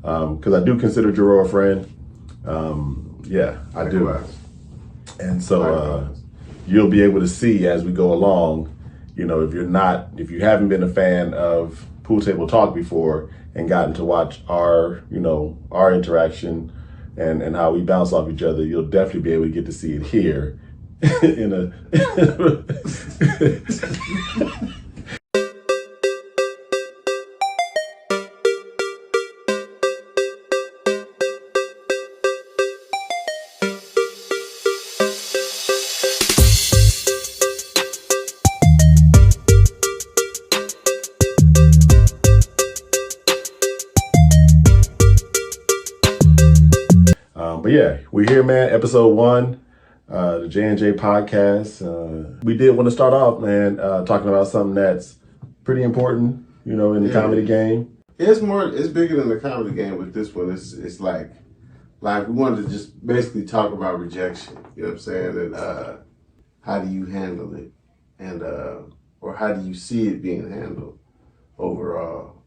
because I do consider Jarreau a friend. Yeah, I do. And so you'll be able to see as we go along, you know, if you haven't been a fan of Pool Table Talk before and gotten to watch our interaction and how we bounce off each other, you'll definitely be able to get to see it here in a But yeah, we're here, man. Episode 1, the J&J podcast. We did want to start off, man, talking about something that's pretty important, you know, in the comedy game. It's bigger than the comedy game with this one. It's like we wanted to just basically talk about rejection. You know what I'm saying? And how do you handle it, and or how do you see it being handled overall?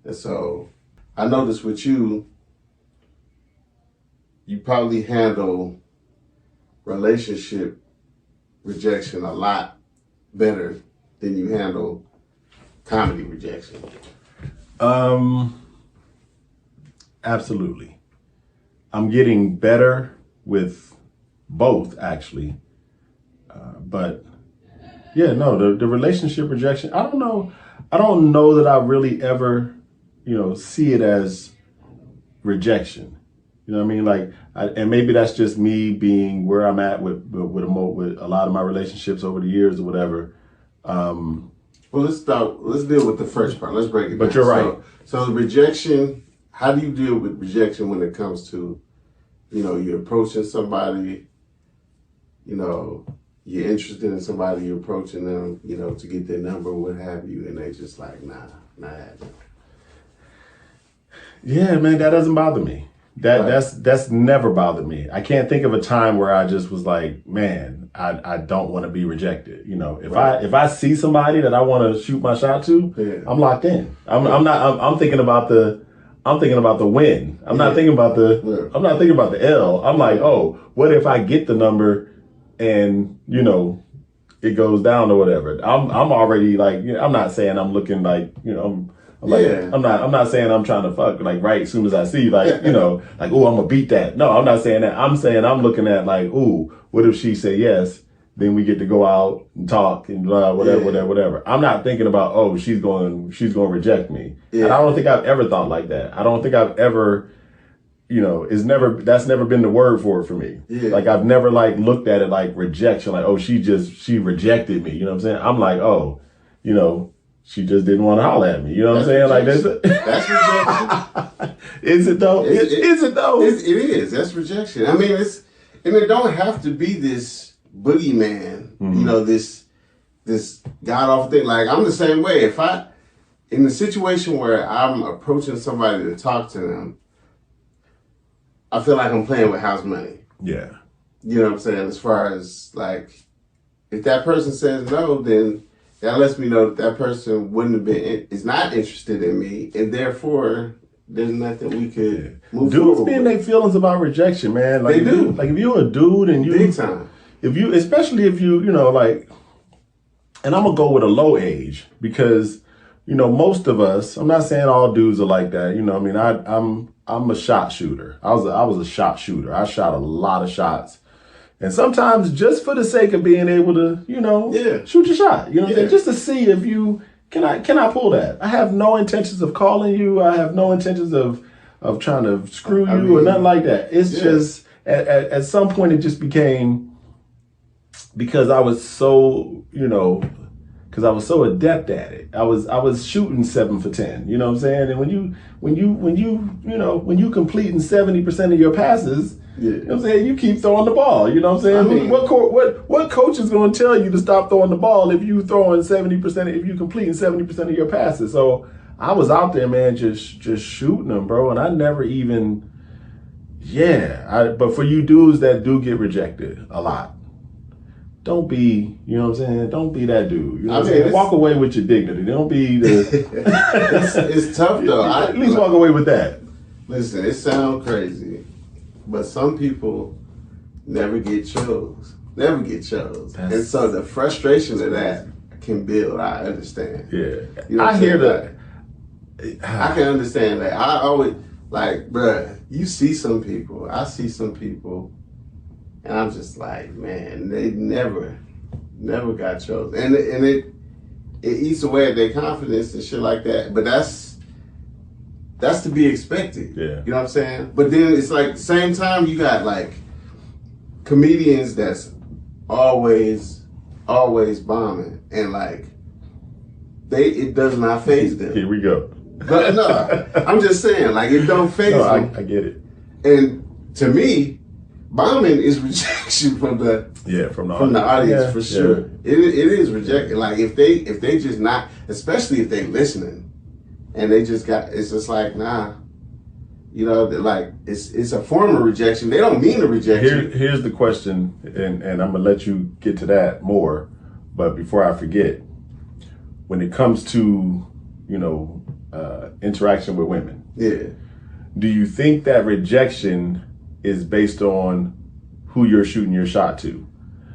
And so I noticed with you. You probably handle relationship rejection a lot better than you handle comedy rejection. Absolutely. I'm getting better with both, actually. But yeah, no, the relationship rejection, I don't know that I really ever, see it as rejection. You know what I mean? Like, and maybe that's just me being where I'm at with a lot of my relationships over the years or whatever. Well, let's deal with the first part. Let's break it down. But you're right. So the rejection, how do you deal with rejection when it comes to, you're approaching somebody, you're interested in somebody, you're approaching them, to get their number, what have you, and they just like, nah, not happening. Yeah, man, that doesn't bother me. That's never bothered me. I can't think of a time where I just was like, man, I don't want to be rejected. If I see somebody that I want to shoot my shot to, I'm locked in. I'm thinking about the win. I'm not thinking about the L. I'm like, oh, what if I get the number and it goes down or whatever? I'm already like, I'm not saying I'm looking like, I'm not saying I'm trying to fuck like right as soon as I see like, like, oh, I'm gonna beat that. No, I'm not saying that. I'm saying I'm looking at like, ooh, what if she say yes? Then we get to go out and talk and blah, whatever. I'm not thinking about, oh, she's going to reject me. Yeah. And I don't think I've ever thought like that. I don't think I've ever, that's never been the word for it for me. Yeah. Like I've never like looked at it like rejection, like, oh, she rejected me. You know what I'm saying? I'm like, oh, she just didn't want to holler at me. You know what I'm saying? Rejection. Like that's rejection. Is it though? Is it though? It is. That's rejection. I mean, it don't have to be this boogeyman. Mm-hmm. This god awful thing. Like I'm the same way. If in the situation where I'm approaching somebody to talk to them, I feel like I'm playing with house money. Yeah. You know what I'm saying? As far as like, if that person says no, then that lets me know that person is not interested in me, and therefore there's nothing we could move forward. Dudes being their feelings about rejection, man. Like they do. Like if you're a dude and you big time. Especially if you like, and I'm gonna go with a low age because most of us. I'm not saying all dudes are like that. I mean, I'm a shot shooter. I was a shot shooter. I shot a lot of shots. And sometimes just for the sake of being able to, shoot your shot, just to see if can I pull that? I have no intentions of calling you. I have no intentions of trying to screw you or nothing like that. It's just at some point it just became because I was so, because I was so adept at it. I was shooting 7 for 10. You know what I'm saying? And when you completing 70% of your passes. Yeah. You know what I'm saying? You keep throwing the ball. You know what I'm saying? I mean, what coach is going to tell you to stop throwing the ball if you throwing 70%, if you completing 70% of your passes? So I was out there, man, just shooting them, bro. And I never even, but for you dudes that do get rejected a lot, don't be, you know what I'm saying? Don't be that dude. You know what I'm saying? Walk away with your dignity. Don't be the... it's tough, though. At least walk away with that. Listen, it sounds crazy, but some people never get chose. Never get chose. And so the frustration of that can build. I understand. Yeah. You know I hear that. I can understand that. I always, like, bruh, you see some people, I see some people, and I'm just like, man, they never got chosen. And it eats away at their confidence and shit like that. But that's to be expected. Yeah. You know what I'm saying? But then it's like, the same time, you got like comedians that's always bombing, and like it does not faze them. Here we go. But no, I'm just saying, like, it don't faze them. I get it. And to me, bombing is rejection from the audience, for sure. Yeah. It is rejection. Like, if they just not, especially if they listening, and they just got, it's just like, nah. You know, like, it's a form of rejection. They don't mean to reject you. Here's the question, and I'm gonna let you get to that more, but before I forget, when it comes to, you know, interaction with women, do you think that rejection is based on who you're shooting your shot to?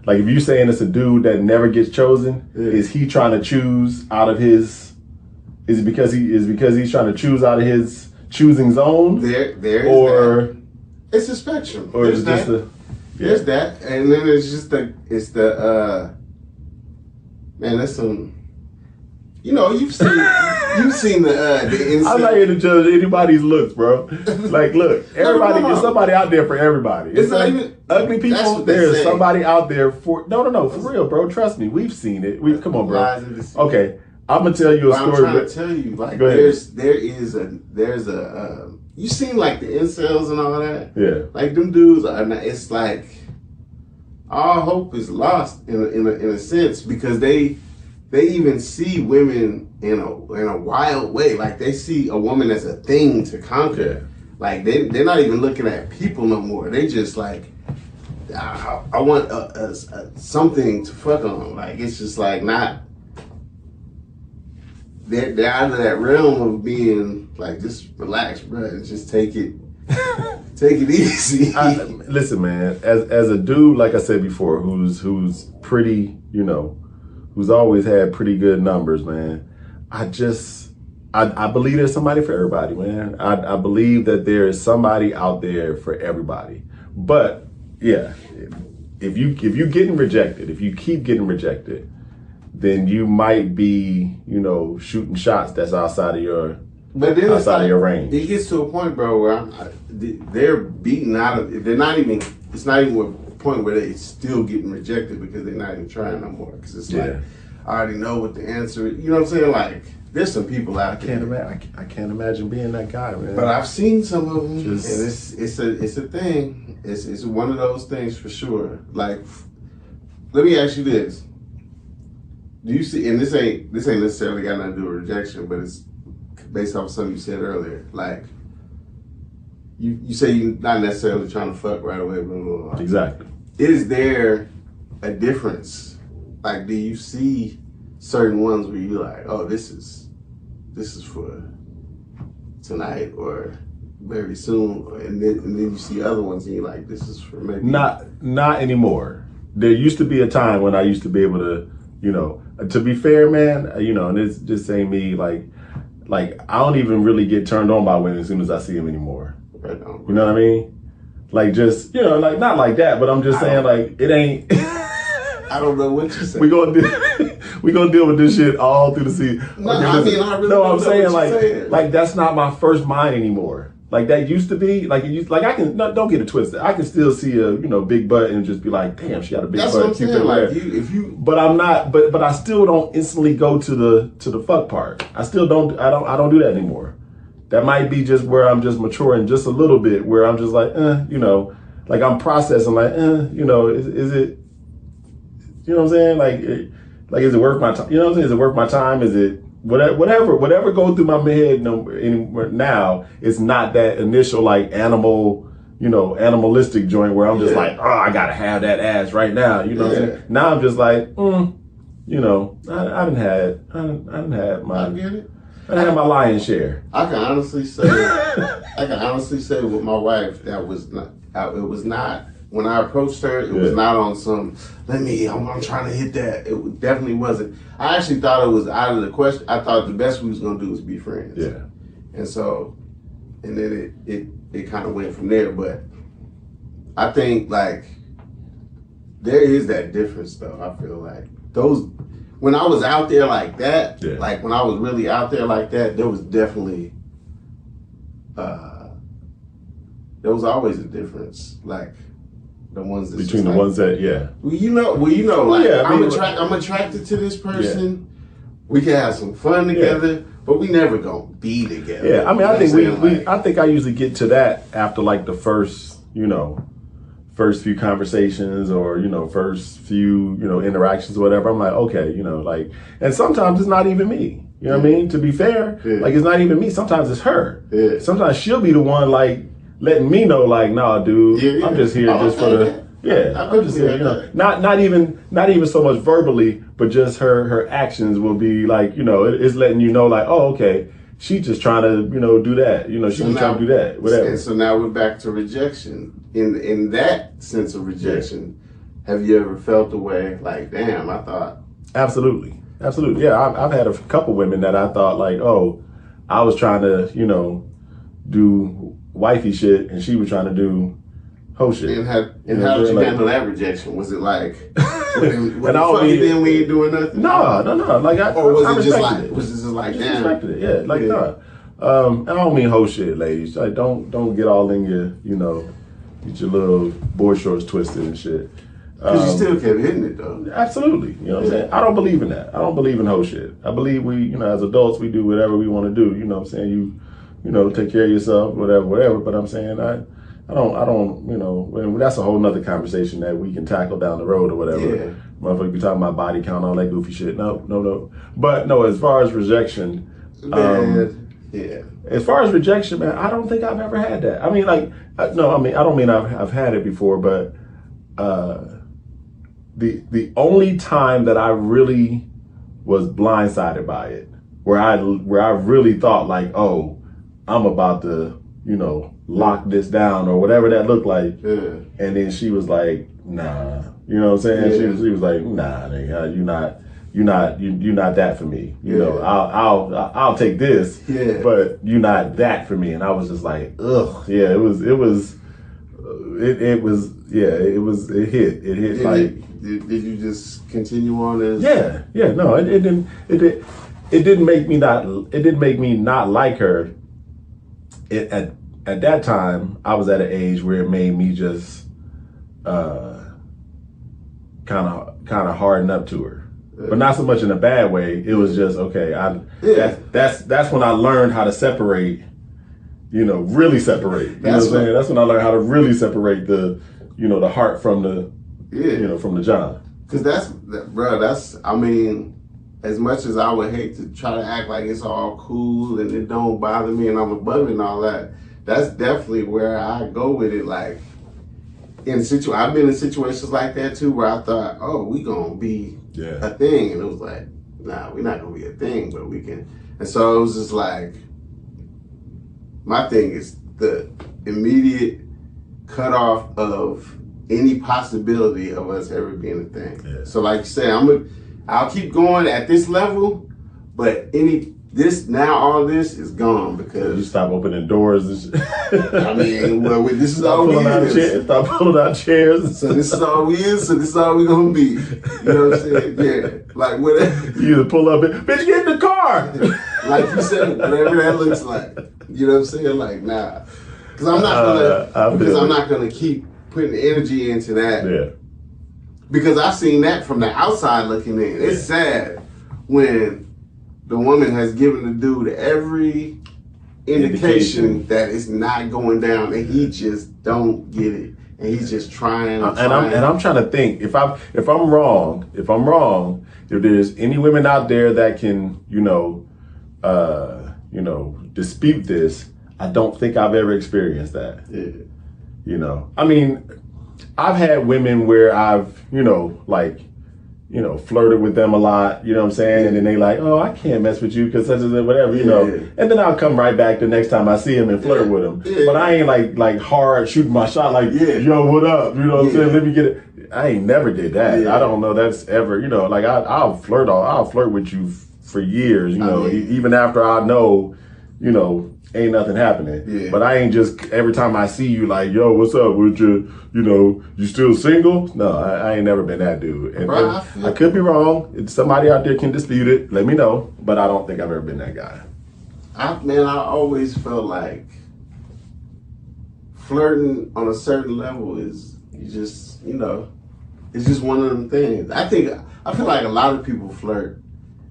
Like, if you're saying it's a dude that never gets chosen, is he trying to choose out of his? Is it because he's trying to choose out of his choosing zone? There is or that. It's a spectrum. Or is it just there's that, and then it's just the man, that's some, you know, you've seen the incel. I'm not here to judge anybody's looks, bro. Like, look, everybody, there's somebody out there for everybody. It's not like even ugly people. There's somebody out there for for real, bro. Trust me, we've seen it. Come on, bro. Okay, I'm gonna tell you a story. I'm trying to tell you, like, there's a you seen like the incels and all that. Yeah, like them dudes are. It's like all hope is lost in a sense, because they even see women in a wild way. Like, they see a woman as a thing to conquer. Yeah. Like, they're not even looking at people no more. They just like, I want something to fuck on. Like, it's just like not. They're out of that realm of being like, just relax, bro, and just take it easy. Listen, man, as a dude, like I said before, who's pretty, you know, who's always had pretty good numbers, man. I believe there's somebody for everybody, man. I believe that there is somebody out there for everybody. But yeah, if you getting rejected, if you keep getting rejected, then you might be, you know, shooting shots that's outside of your range. It gets to a point, bro, where they're beaten out of. They're not even. It's not even a point where they're still getting rejected because they're not even trying no more. Because it's like, I already know what the answer is. You know what I'm saying? Like, there's some people out there. I can't imagine being that guy, man. But I've seen some of them, and it's a thing. It's one of those things for sure. Like, let me ask you this. Do you see, and this ain't necessarily got nothing to do with rejection, but it's based off of something you said earlier. Like, you say you're not necessarily trying to fuck right away, blah, blah, blah. Exactly. Is there a difference? Like, do you see certain ones where you're like, oh, this is for tonight or very soon, and then you see other ones and you're like, this is for maybe not anymore. There used to be a time when I used to be able to, you know, to be fair, man, you know, and it's just saying me, like I don't even really get turned on by women as soon as I see them anymore. Right on. You know what I mean? Like, just, you know, like, not like that, but I'm just saying, like, it ain't. I don't know what you're saying. we gonna deal with this shit all through the season. No, okay, I mean, I really no, don't I'm saying, saying. Like that's not my first mind anymore. Like, that used to be, like, I can, no, don't get it twisted. I can still see a, you know, big butt and just be like, damn, she got a big butt. That's what I'm saying. Like, but I'm not, but I still don't instantly go to the fuck part. I still don't, I don't do that anymore. That might be just where I'm just maturing just a little bit, where I'm just like, you know, like, I'm processing, like, you know, is it, you know what I'm saying? Like, is it worth my time? You know what I'm saying? Is it worth my time? Is it, whatever goes through my head now, it's not that initial, like, animalistic joint where I'm just like, oh, I gotta have that ass right now. You know what I'm saying? Now I'm just like, you know, I done had my. I get it. I had my lion's share. I can honestly say, with my wife, that was not. It was not. When I approached her, it was not on some. I'm trying to hit that. It definitely wasn't. I actually thought it was out of the question. I thought the best we was gonna do was be friends. Yeah. And so, and then it kind of went from there. But I think like there is that difference though. I feel like those. When I was out there like that, like when I was really out there like that, there was definitely, there was always a difference. Like the ones that between the ones that, I'm attracted to this person. We can have some fun together, but we never gonna be together. Yeah, I mean, I think I think I usually get to that after like the first few conversations or, first few, interactions or whatever. I'm like, okay, like, and sometimes it's not even me. You know what I mean? To be fair, like it's not even me. Sometimes it's her. Yeah. Sometimes she'll be the one like letting me know like, nah, dude, I'm just here just for the, I'm just here, not even so much verbally, but just her actions will be like, it's letting you know like, oh, okay, she's just trying to, do that. She was trying to do that, whatever. And so now we're back to rejection. In that sense of rejection, have you ever felt the way like, damn, I thought? Absolutely. Yeah, I've had a couple women that I thought like, oh, I was trying to, do wifey shit, and she was trying to do hoe shit. And how did you handle that rejection? Was it like, then we ain't doing nothing? No. Like or was I it just like, it. was it just like, damn? Respected it, yeah. Like, nah. And I don't mean hoe shit, ladies. Like, don't get all in your, get your little boy shorts twisted and shit. Because you still kept hitting it though. Absolutely. You know what I'm saying? I don't believe in that. I don't believe in hoe shit. I believe we, as adults, we do whatever we want to do. You know what I'm saying? You take care of yourself, whatever. But I'm saying I don't, that's a whole nother conversation that we can tackle down the road or whatever. Yeah. Motherfucker be talking about body count, all that goofy shit. No. But no, as far as rejection, as far as rejection, man, I don't think I've ever had that. I mean, like, I don't mean I've had it before, but the only time that I really was blindsided by it, where I really thought like, oh, I'm about to, lock this down or whatever that looked like, and then she was like, nah, you know what I'm saying? She was like, nah, nigga, you're not that for me. I'll take this, but you're not that for me. And I was just like, ugh, it hit like. Did you just continue on as? No, it didn't make me not like her. At that time, I was at an age where it made me just kind of harden up to her, but not so much in a bad way. It was just okay. That's when I learned how to separate. Really separate. You know what I'm saying? That's when I learned how to really separate the heart from the from the John. Because I mean, as much as I would hate to try to act like it's all cool and it don't bother me and I'm above it and all that, that's definitely where I go with it. Like, I've been in situations like that too, where I thought, oh, we gonna be a thing. And it was like, nah, we're not gonna be a thing, but we can. And so it was just like, my thing is the immediate cutoff of any possibility of us ever being a thing. Yeah. So like you said, I'll keep going at this level, but all this is gone because you stop opening doors and shit. I mean, this is all we is. Stop pulling out chairs. So this is all we is. So this is all we gonna be. You know what I'm saying? Yeah, like whatever. You either pull up and bitch, get in the car. Like you said, whatever that looks like. You know what I'm saying? Like nah, because I'm not gonna keep putting energy into that. Yeah. Because I've seen that from the outside looking in. It's sad when the woman has given the dude every indication that it's not going down, and he just don't get it, and he's just trying. I'm trying to think if I'm wrong, if there's any women out there that can dispute this, I don't think I've ever experienced that. Yeah. I mean, I've had women where I've, flirted with them a lot, you know what I'm saying? And then they like, oh, I can't mess with you because such and whatever, And then I'll come right back the next time I see him and flirt with him. But I ain't like hard shooting my shot like, yo, what up? You know what I'm saying? Let me get it. I ain't never did that. I don't know that's ever, like I'll flirt with you for years, even after I know, ain't nothing happening. Yeah. But I ain't just every time I see you like, yo, what's up with you? You still single? No, I ain't never been that dude. And I could be wrong. If somebody out there can dispute it, let me know. But I don't think I've ever been that guy. I always felt like flirting on a certain level is it's just one of them things. I feel like a lot of people flirt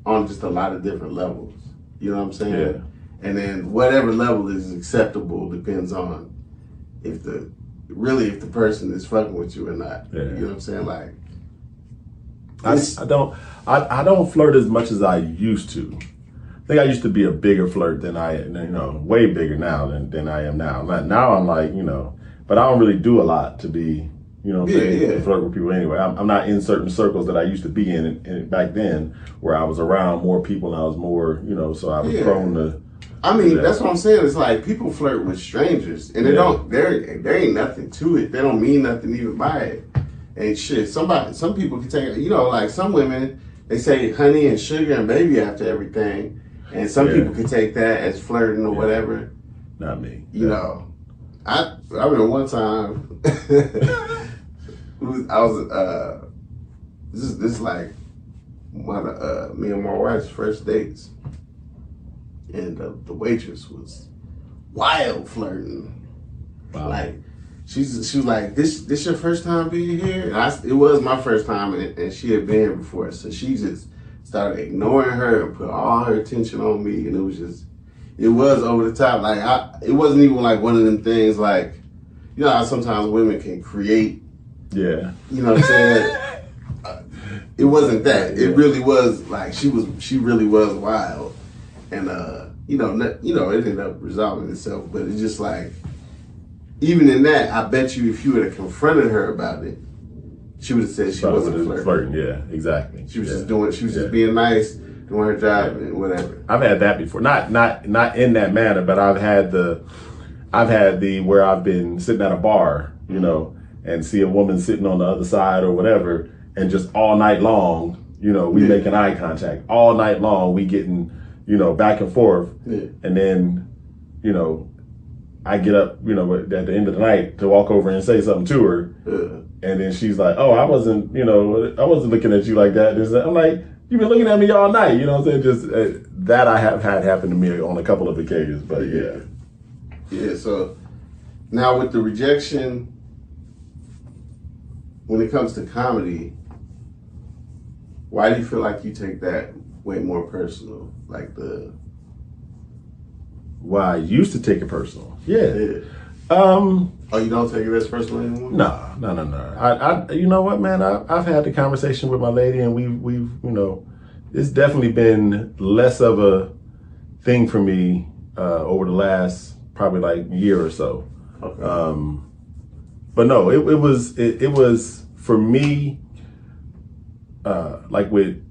on just a lot of different levels. You know what I'm saying? Yeah. And then whatever level is acceptable depends on if the person is fucking with you or not. Yeah. You know what I'm saying? Like, I don't flirt as much as I used to. I think I used to be a bigger flirt than way bigger now than I am now. Now I'm like, but I don't really do a lot to be, to flirt with people anyway. I'm not in certain circles that I used to be in back then, where I was around more people and I was more, so I was prone to. I mean, that's what I'm saying. It's like people flirt with strangers, and there ain't nothing to it. They don't mean nothing even by it. And shit, some people can take, like some women, they say honey and sugar and baby after everything, and some people can take that as flirting or whatever. Not me. I remember one time, this is like one of me and my wife's first dates. And the waitress was wild flirting. Wow. Like she was like, "This your first time being here?" And it was my first time, and she had been here before, so she just started ignoring her and put all her attention on me, and it was over the top. Like it wasn't even like one of them things like, how sometimes women can create. Yeah. You know what I'm saying? It wasn't that. It really was like she really was wild. And it ended up resolving itself, but it's just like, even in that, I bet you if you would have confronted her about it, she would have said she wasn't flirting. Yeah, exactly. She was just doing. She was just being nice, doing her job, and whatever. I've had that before, not in that manner, but I've had the where I've been sitting at a bar, and see a woman sitting on the other side or whatever, and just all night long, we making eye contact all night long, we getting. Back and forth. Yeah. And then, I get up, at the end of the night to walk over and say something to her. Yeah. And then she's like, oh, I wasn't looking at you like that. I'm like, you've been looking at me all night. You know what I'm saying? Just that I have had happen to me on a couple of occasions, but yeah. Yeah, so now with the rejection, when it comes to comedy, why do you feel like you take that way more personal? Well, I used to take it personal. Yeah. Oh, you don't take it as personal anymore? No. I you know what, man? I've had the conversation with my lady, and we've it's definitely been less of a thing for me over the last probably like year or so. Okay. But no, it was for me like with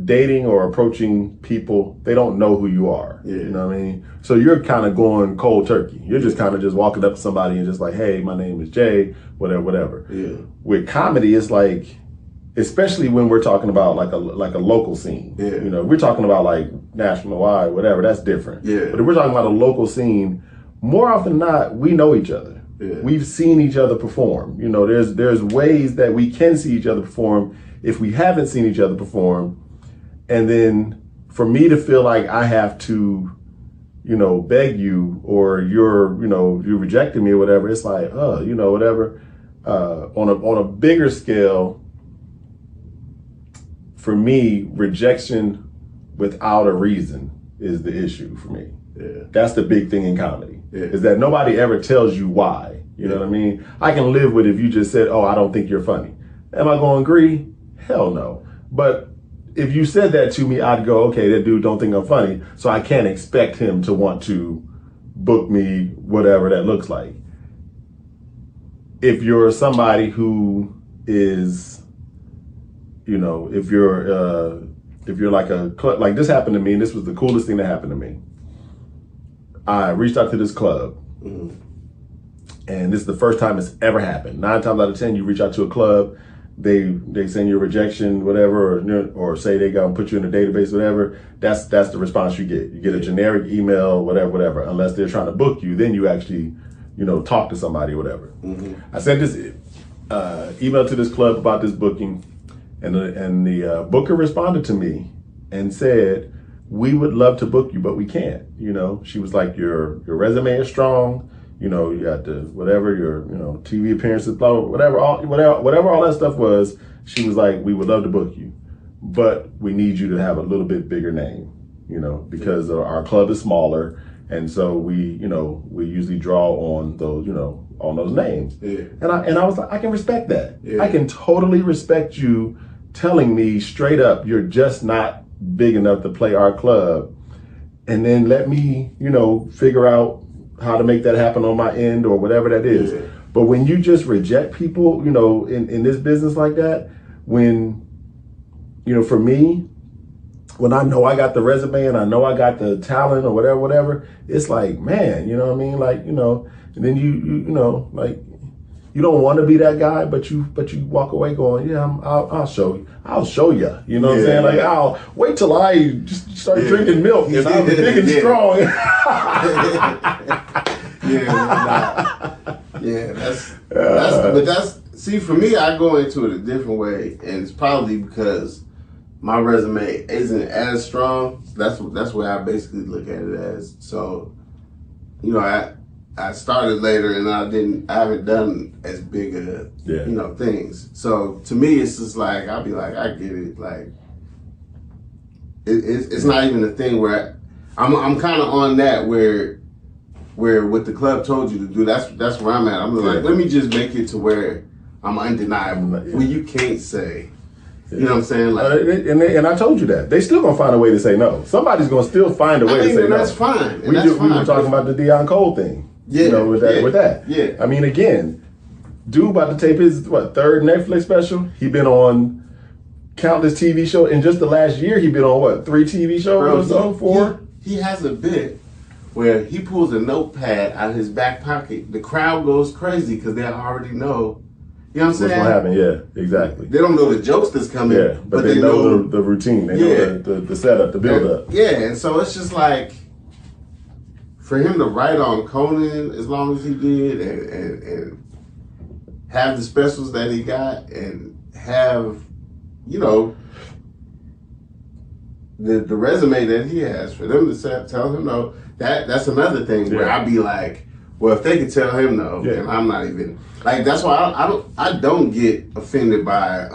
dating or approaching people, they don't know who you are. Yeah. You know what I mean? So you're kind of going cold turkey. You're just kind of just walking up to somebody and just like, hey, my name is Jay, whatever. Yeah. With comedy, it's like, especially when we're talking about like a local scene. Yeah. We're talking about like national wide, whatever, that's different. Yeah. But if we're talking about a local scene, more often than not, we know each other. Yeah. We've seen each other perform. There's ways that we can see each other perform if we haven't seen each other perform. And then for me to feel like I have to, beg you, or you're rejecting me or whatever, it's like, whatever. On a bigger scale, for me, rejection without a reason is the issue for me. Yeah. That's the big thing in comedy, is that nobody ever tells you why. You know what I mean? I can live with if you just said, oh, I don't think you're funny. Am I going to agree? Hell no. But if you said that to me, I'd go, okay, that dude don't think I'm funny, so I can't expect him to want to book me, whatever that looks like. If you're somebody who is you know, if you're like a club, like this happened to me, and this was the coolest thing that happened to me. I reached out to this club, and this is the first time it's ever happened. 9 times out of 10, you reach out to a club, they send you a rejection, whatever, or say they gonna put you in a database, whatever. That's the response you get. You get a generic email, whatever. Unless they're trying to book you, then you actually, you know, talk to somebody, whatever. I sent this email to this club about this booking, and the booker responded to me and said, "We would love to book you, but we can't." You know, she was like, "Your resume is strong. You know, you got the whatever your TV appearances, blah, whatever all that stuff was." She was like, "We would love to book you, but we need you to have a little bit bigger name, you know, because our club is smaller, and so we usually draw on those names." Yeah. And I was like, I can respect that. Yeah. I can totally respect you telling me straight up, you're just not big enough to play our club, and then let me, figure out how to make that happen on my end or whatever that is. Yeah. But when you just reject people, in this business like that, when, for me, when I know I got the resume and I know I got the talent or whatever, it's like, man, you know what I mean? Like, and then like, you don't want to be that guy, but you walk away going, yeah, I'll show you. I'll show you. You know what I'm saying? Like, I'll wait till I just start drinking milk and I'm big and strong. That's see, for me, I go into it a different way, and it's probably because my resume isn't as strong. That's where I basically look at it as. So, I started later, and I haven't done as big a things. So to me, it's just like I'll be like, I get it. Like it's not even a thing where I'm kind of on that where what the club told you to do. That's where I'm at. I'm like, let me just make it to where I'm undeniable. Where you can't say. You know what I'm saying? Like, and I told you that. They still gonna find a way to say no. Somebody's gonna still find a way to say no. That's fine. We were talking about the Deion Cole thing. Yeah. With that. Yeah. I mean, again, dude about to tape his third Netflix special. He been on countless TV shows. In just the last year, he been on 3 TV shows or so? 4? He has a bit where he pulls a notepad out of his back pocket. The crowd goes crazy because they already know. You know what I'm saying? What's gonna happen? Yeah, exactly. They don't know the jokes that's coming. Yeah, but they know the routine. They know the setup, the build up. Yeah, and so it's just like for him to write on Conan as long as he did, and have the specials that he got, and have the resume that he has, for them to tell him no, that's another thing where I'd be like, well, if they could tell him no, then I'm not even like. That's why I don't get offended by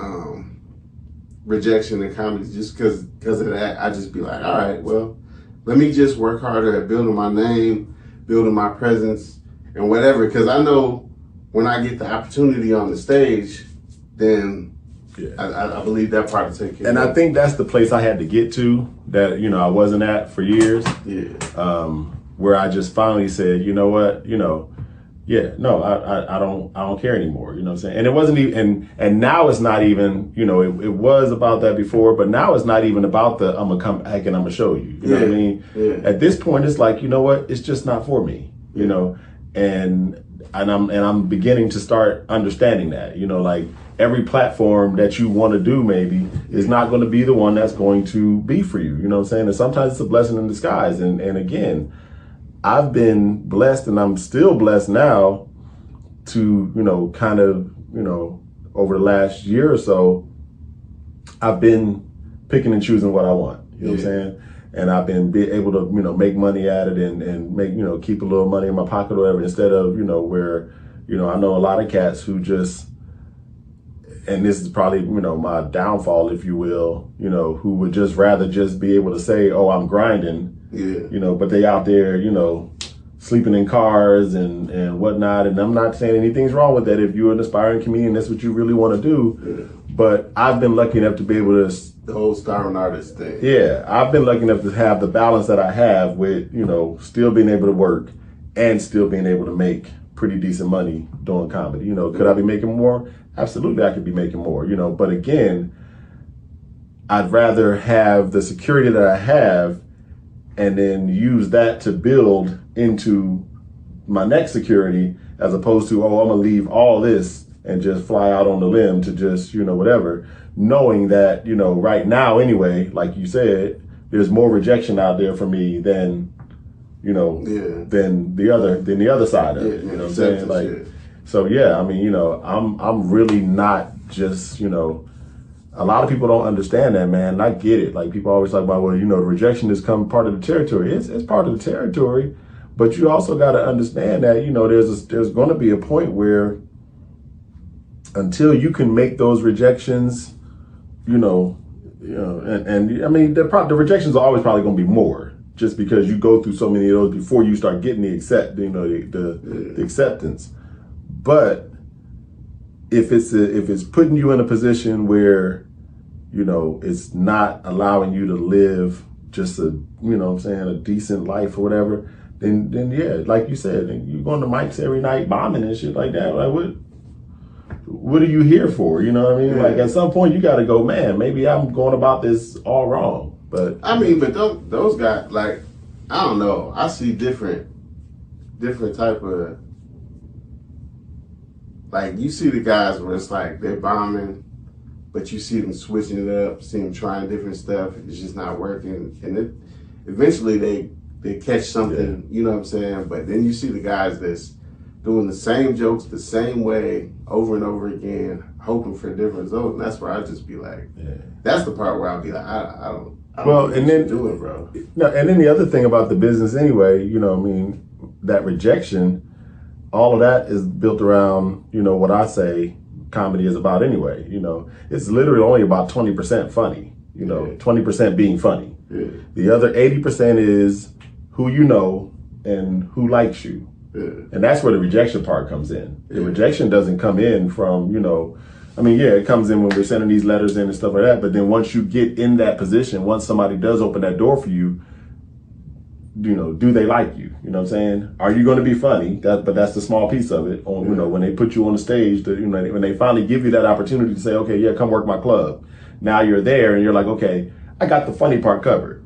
rejection in comedy just because of that. I just be like, all right, well, let me just work harder at building my name, building my presence, and whatever. Because I know when I get the opportunity on the stage, then I believe that part to take care. And I think that's the place I had to get to that I wasn't at for years. Yeah. Where I just finally said, you know what, I don't care anymore. You know what I'm saying? And it wasn't even, and now it's not even, it was about that before, but now it's not even about the I'm gonna come back and I'm gonna show you. You know what I mean? Yeah. At this point, it's like, you know what, it's just not for me. And I'm beginning to start understanding that. Like every platform that you want to do maybe is not going to be the one that's going to be for you. You know what I'm saying? And sometimes it's a blessing in disguise. And again, I've been blessed, and I'm still blessed now to, kind of, over the last year or so, I've been picking and choosing what I want. You know what I'm saying? And I've been able to, make money at it and make, keep a little money in my pocket or whatever, instead of, where, I know a lot of cats who just, and this is probably, my downfall, if you will, who would just rather just be able to say, oh, I'm grinding. Yeah. But they out there, sleeping in cars and whatnot. And I'm not saying anything's wrong with that. If you're an aspiring comedian, that's what you really want to do. Yeah. But I've been lucky enough to be able to. The whole starving artist thing. Yeah. I've been lucky enough to have the balance that I have with, still being able to work and still being able to make pretty decent money doing comedy. Could I be making more? Absolutely, I could be making more, but again, I'd rather have the security that I have and then use that to build into my next security, as opposed to, oh, I'm gonna leave all this and just fly out on the limb to just, whatever, knowing that, right now anyway, like you said, there's more rejection out there for me than, than the other side of it. You know what I'm saying? Like, so yeah, I mean, I'm really not just, a lot of people don't understand that, man. And I get it. Like, people always talk about, well, the rejection is part of the territory. It's part of the territory, but you also got to understand that, there's going to be a point where until you can make those rejections, and I mean, the rejections are always probably going to be more, just because you go through so many of those before you start getting the acceptance. But if it's putting you in a position where, it's not allowing you to live just a decent life or whatever, then yeah, like you said, you're going to mics every night bombing and shit like that. Like, what are you here for? You know what I mean? Yeah. Like, at some point you got to go, man, maybe I'm going about this all wrong. But I mean, but those guys, like, I don't know. I see different type of, like, you see the guys where it's like they're bombing, but you see them switching it up, see them trying different stuff. It's just not working, and eventually they catch something. Yeah. You know what I'm saying? But then you see the guys that's doing the same jokes the same way over and over again, hoping for a different result. And that's where I just be like, that's the part where I'll be like, I don't know what you're doing, bro. No, and then the other thing about the business anyway, that rejection, all of that is built around, what I say comedy is about anyway. It's literally only about 20% funny, 20% being funny. Yeah. The other 80% is who you know and who likes you. Yeah. And that's where the rejection part comes in. The rejection doesn't come in from, it comes in when we're sending these letters in and stuff like that. But then once you get in that position, once somebody does open that door for you, do they like you? You know what I'm saying? Are you going to be funny? But that's the small piece of it. When they put you on the stage, when they finally give you that opportunity to say, okay, yeah, come work my club. Now you're there and you're like, okay, I got the funny part covered.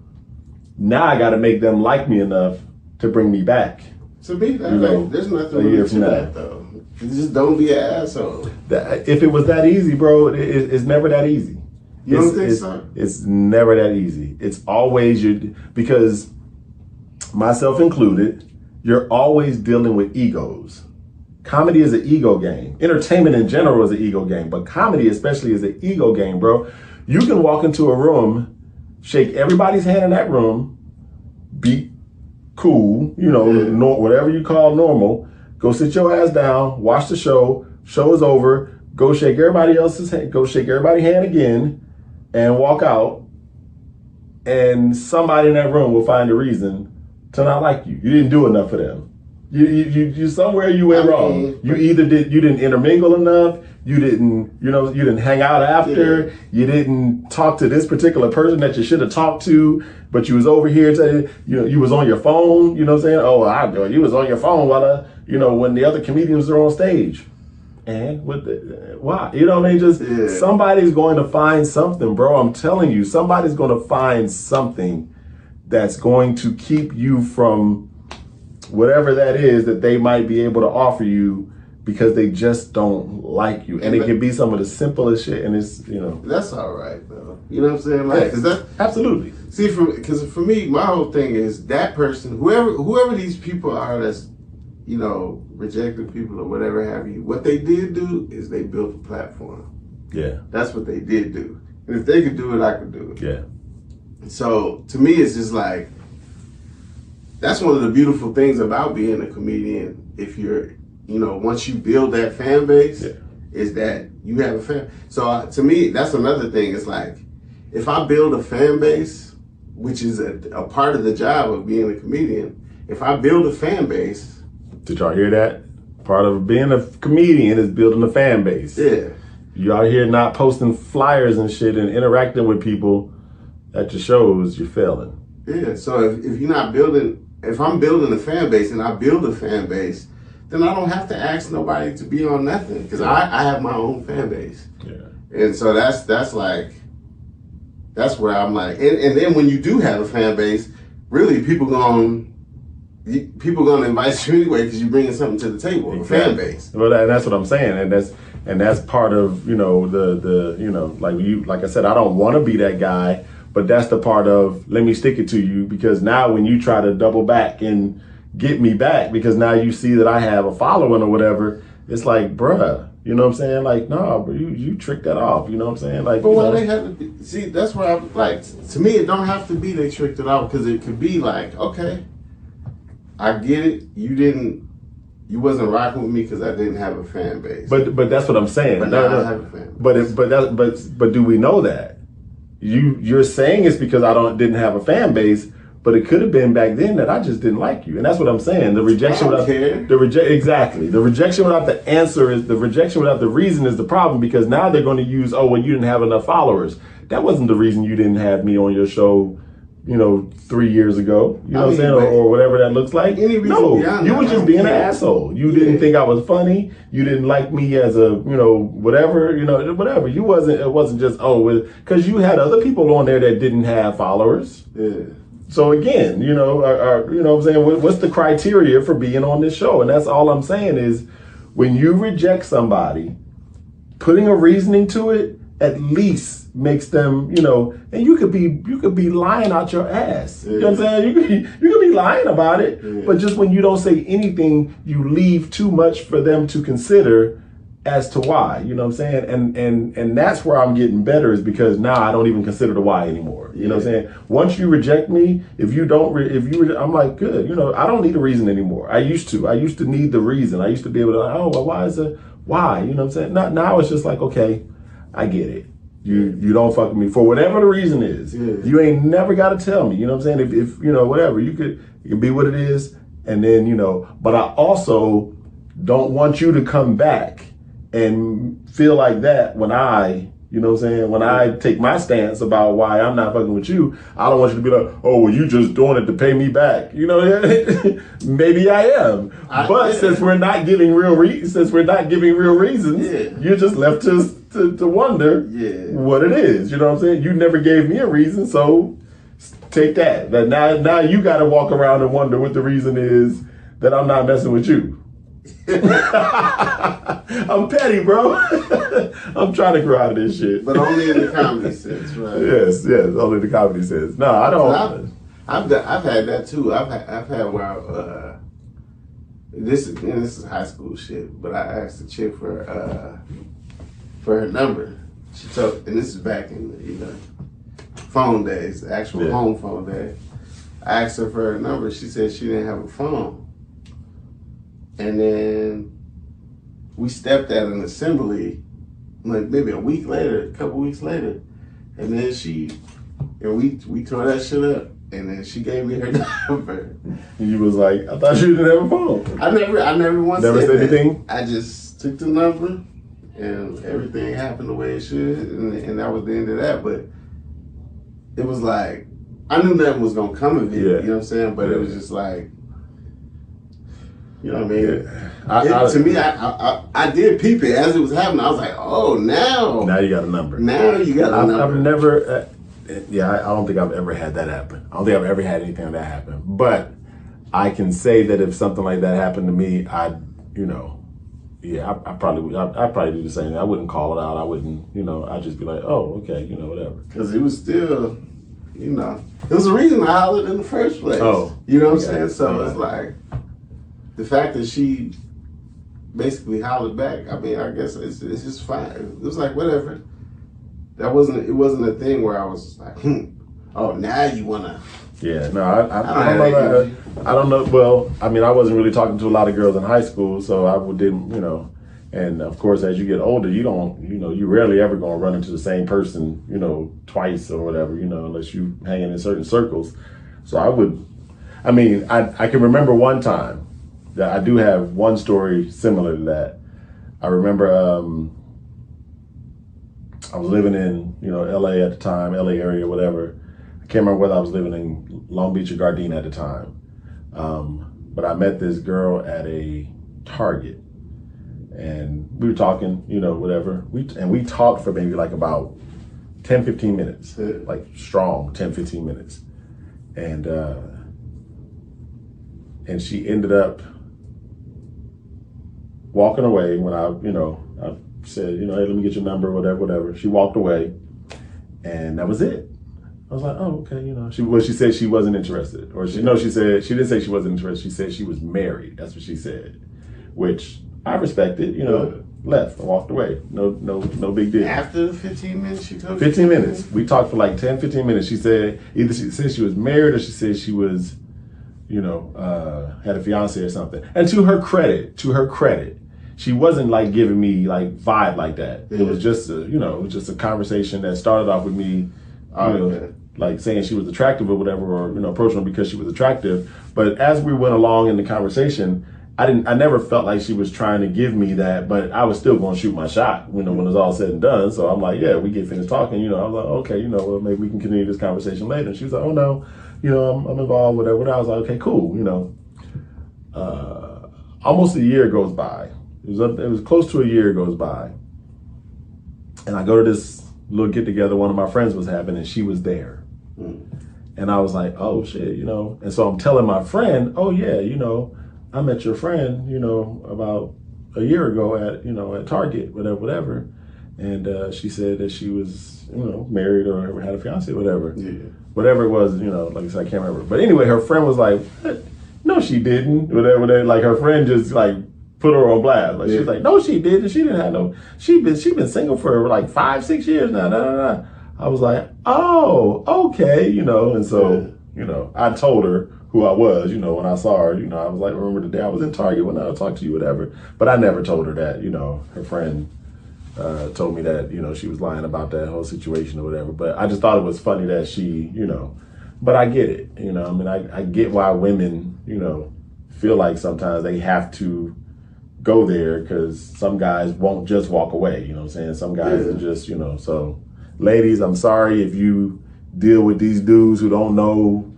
Now I got to make them like me enough to bring me back. To me, there's nothing really to that, though. Just don't be an asshole. If it was that easy, bro, it's never that easy. You don't think so? It's never that easy. It's always because myself included, you're always dealing with egos. Comedy is an ego game. Entertainment in general is an ego game, but comedy especially is an ego game, bro. You can walk into a room, shake everybody's hand in that room, be cool, whatever you call normal, go sit your ass down, watch the show is over, go shake everybody's hand again, and walk out, and somebody in that room will find a reason to not like you. You didn't do enough for them. You somewhere you went wrong. You didn't intermingle enough. You didn't hang out after. Yeah. You didn't talk to this particular person that you should have talked to, but you was over here you was on your phone. You know what I'm saying? You was on your phone while when the other comedians are on stage. And why? You know what I mean? Just somebody's going to find something, bro. I'm telling you, somebody's going to find something that's going to keep you from whatever that is that they might be able to offer you, because they just don't like you. And it can be some of the simplest shit, and it's, That's all right, though. You know what I'm saying? Like, cause that, absolutely. See, because for me, my whole thing is that person, whoever these people are that's, rejecting people or whatever have you, what they did do is they built a platform. Yeah. That's what they did do. And if they could do it, I could do it. Yeah. So, to me, it's just like, that's one of the beautiful things about being a comedian. If you're, once you build that fan base, is that you have a fan. So to me, that's another thing. It's like, if I build a fan base, which is a part of the job of being a comedian, if I build a fan base. Did y'all hear that? Part of being a comedian is building a fan base. Yeah. You out here not posting flyers and shit and interacting with people at your shows, you're failing. Yeah, so if you're not building, if I'm building a fan base and I build a fan base, then I don't have to ask nobody to be on nothing, because I have my own fan base. Yeah. And so that's that's where I'm like, and then when you do have a fan base, really people gonna invite you anyway because you're bringing something to the table, exactly. A fan base. Well, and that's what I'm saying, and that's part of, you know, the you know, like I said, I don't want to be that guy, but that's the part of, let me stick it to you, because now when you try to double back and get me back because now you see that I have a following or whatever, it's like, bruh, you know what I'm saying? Like, no, bro, you tricked that off, you know what I'm saying? Like, but why they have to be, see, that's where I'm like, to me, it don't have to be they tricked it off, because it could be like, okay, I get it, you wasn't rocking with me because I didn't have a fan base. But that's what I'm saying. But now I have a fan base. But do we know that? You're saying it's because didn't have a fan base, but it could have been back then that I just didn't like you, and that's what I'm saying. The rejection exactly. The rejection without the answer is the rejection without the reason is the problem, because now they're going to use, oh, well, you didn't have enough followers. That wasn't the reason you didn't have me on your show, you know, 3 years ago. You know what I'm saying, or whatever that looks like. No, you were just being an asshole. You didn't think I was funny. You didn't like me as a, you know, whatever. You know, whatever. You wasn't. It wasn't just because you had other people on there that didn't have followers. Yeah. So again, you know, you know what I'm saying, what's the criteria for being on this show? And that's all I'm saying is, when you reject somebody, putting a reasoning to it at least makes them, you know, and you could be lying out your ass. Yeah. You know what I'm saying? You could be lying about it, yeah. But just when you don't say anything, you leave too much for them to consider as to why, you know what I'm saying? And that's where I'm getting better, is because now I don't even consider the why anymore. You know what I'm saying? Once you reject me, I'm like, good, you know, I don't need a reason anymore. I used to need the reason. I used to be able to, oh, well, why? You know what I'm saying? Now it's just like, okay, I get it. You don't fuck with me for whatever the reason is. Yeah. You ain't never got to tell me, you know what I'm saying? If you know, whatever, it could be what it is. And then, you know, but I also don't want you to come back and feel like that when you know what I'm saying, when I take my stance about why I'm not fucking with you. I don't want you to be like, oh, well, you just doing it to pay me back. You know, maybe I am. But since we're not giving real reasons, yeah. You're just left to wonder what it is. You know what I'm saying? You never gave me a reason, so take that. Now you got to walk around and wonder what the reason is that I'm not messing with you. I'm petty, bro. I'm trying to grow out of this shit. But only in the comedy sense, right? Yes, only in the comedy sense. No, I don't. I've had that too. I've had where this is high school shit. But I asked the chick for her number. She told, and this is back in the phone days, the actual home phone days. I asked her for her number. She said she didn't have a phone. And then we stepped at an assembly, like maybe a couple weeks later. And then we tore that shit up. And then she gave me her number. And you was like, I thought you didn't have a phone. I never once said anything. I just took the number and everything happened the way it should. And that was the end of that. But it was like, I knew nothing was going to come of it. Yeah. You know what I'm saying? But it was just like, you know what I mean? To me, I did peep it as it was happening. I was like, oh, now you got a number. Now you got a number. I've never, I don't think I've ever had that happen. I don't think I've ever had anything like that happen. But I can say that if something like that happened to me, I'd probably do the same thing. I wouldn't call it out. I wouldn't, I'd just be like, oh, okay, whatever. Because it was still, it was the reason I hollered in the first place. Oh. You know what I'm saying? So it's like, the fact that she basically hollered back, I mean, I guess it's just fine. It was like, whatever. It wasn't a thing where I was like, oh, now you wanna. Yeah, no, I don't know that. I don't know. Well, I mean, I wasn't really talking to a lot of girls in high school, so I didn't, and of course, as you get older, you rarely ever gonna run into the same person, twice or whatever, unless you hanging in certain circles. So I can remember one time. I do have one story similar to that. I remember I was living in, LA at the time, LA area, whatever. I can't remember whether I was living in Long Beach or Gardena at the time. But I met this girl at a Target. And we were talking, whatever. We talked for maybe like about 10, 15 minutes, like strong 10, 15 minutes. And she ended up walking away when I said, hey, let me get your number, whatever. She walked away, and that was it. I was like, oh, okay, she said she wasn't interested. Or she didn't say she wasn't interested. She said she was married. That's what she said, which I respected, left and walked away. No big deal. After the 15 minutes she told 15 minutes. We talked for like 10, 15 minutes. She said, either she said she was married or she said she was, had a fiance or something. And to her credit, she wasn't like giving me like vibe like that. It was just a conversation that started off with me, like saying she was attractive or whatever, or approaching her because she was attractive. But as we went along in the conversation, I never felt like she was trying to give me that, but I was still going to shoot my shot, when it's all said and done. So I'm like, yeah, we get finished talking, I was like, okay, well, maybe we can continue this conversation later. And she was like, oh no, I'm involved, whatever. I was like, okay, cool, almost a year goes by. It was close to a year goes by. And I go to this little get together one of my friends was having, and she was there. And I was like, oh shit, and so I'm telling my friend, oh yeah, I met your friend, about a year ago at Target, whatever. And she said that she was, married or had a fiance, whatever. Yeah. Whatever it was, like I said, I can't remember. But anyway, her friend was like, what? No, she didn't. Whatever. Like her friend just like put her on blast. Like she's like, no, she didn't. She didn't have no. She been single for like 5-6 years now. I was like, oh, okay, and so I told her who I was, when I saw her, I was like, remember the day I was in Target when I talked to you, whatever. But I never told her that, her friend told me that, she was lying about that whole situation or whatever. But I just thought it was funny that she, but I get it, I get why women, feel like sometimes they have to go there because some guys won't just walk away, Some guys are just, so ladies, I'm sorry if you deal with these dudes who don't know,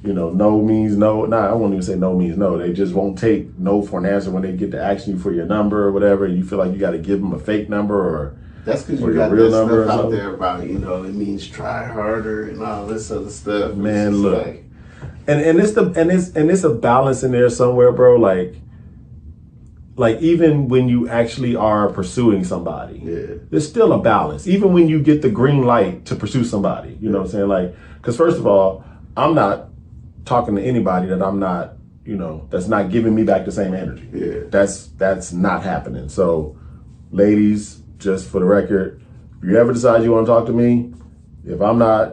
no means no. I won't even say no means no. They just won't take no for an answer when they get to asking you for your number or whatever. And you feel like you got to give them a fake number or that's because you got that stuff out there about, it means try harder and all this other stuff. Man, look, and it's a balance in there somewhere, bro. Like even when you actually are pursuing somebody, there's still a balance. Even when you get the green light to pursue somebody, you know what I'm saying? Like, because first of all, I'm not talking to anybody that I'm not, that's not giving me back the same energy. Yeah. That's not happening. So ladies, just for the record, if you ever decide you want to talk to me, if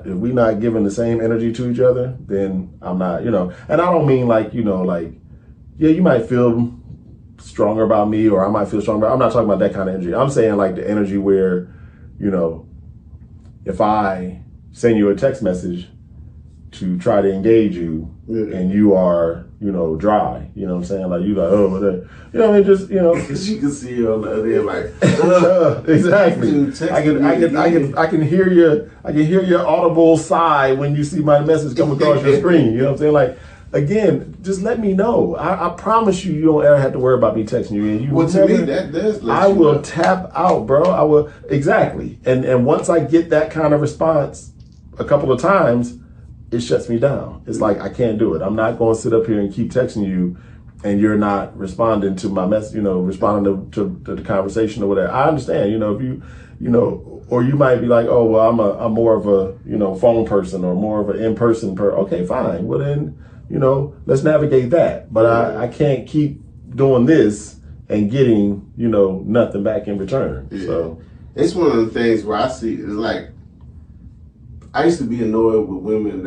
we not giving the same energy to each other, then I'm not, and I don't mean like, yeah, you might feel stronger about me or I might feel stronger. I'm not talking about that kind of energy. I'm saying like the energy where, if I send you a text message to try to engage you and you are, dry, you know what I'm saying? Like you like, oh, whatever. Just, because you can see you on the other end like, exactly. Dude, I can hear your audible sigh when you see my message come across your screen. You know what I'm saying? Like, again, just let me know. I promise you don't ever have to worry about me texting you. And I will tap out, bro. I will, exactly. And once I get that kind of response a couple of times, it shuts me down. It's like, I can't do it. I'm not going to sit up here and keep texting you and you're not responding to my message, responding to the conversation or whatever. I understand, if you, or you might be like, oh, well, I'm more of a, phone person or more of an in-person Okay, fine. Well then, let's navigate that. But I can't keep doing this and getting, nothing back in return. Yeah. So it's one of the things where I see, it's like, I used to be annoyed with women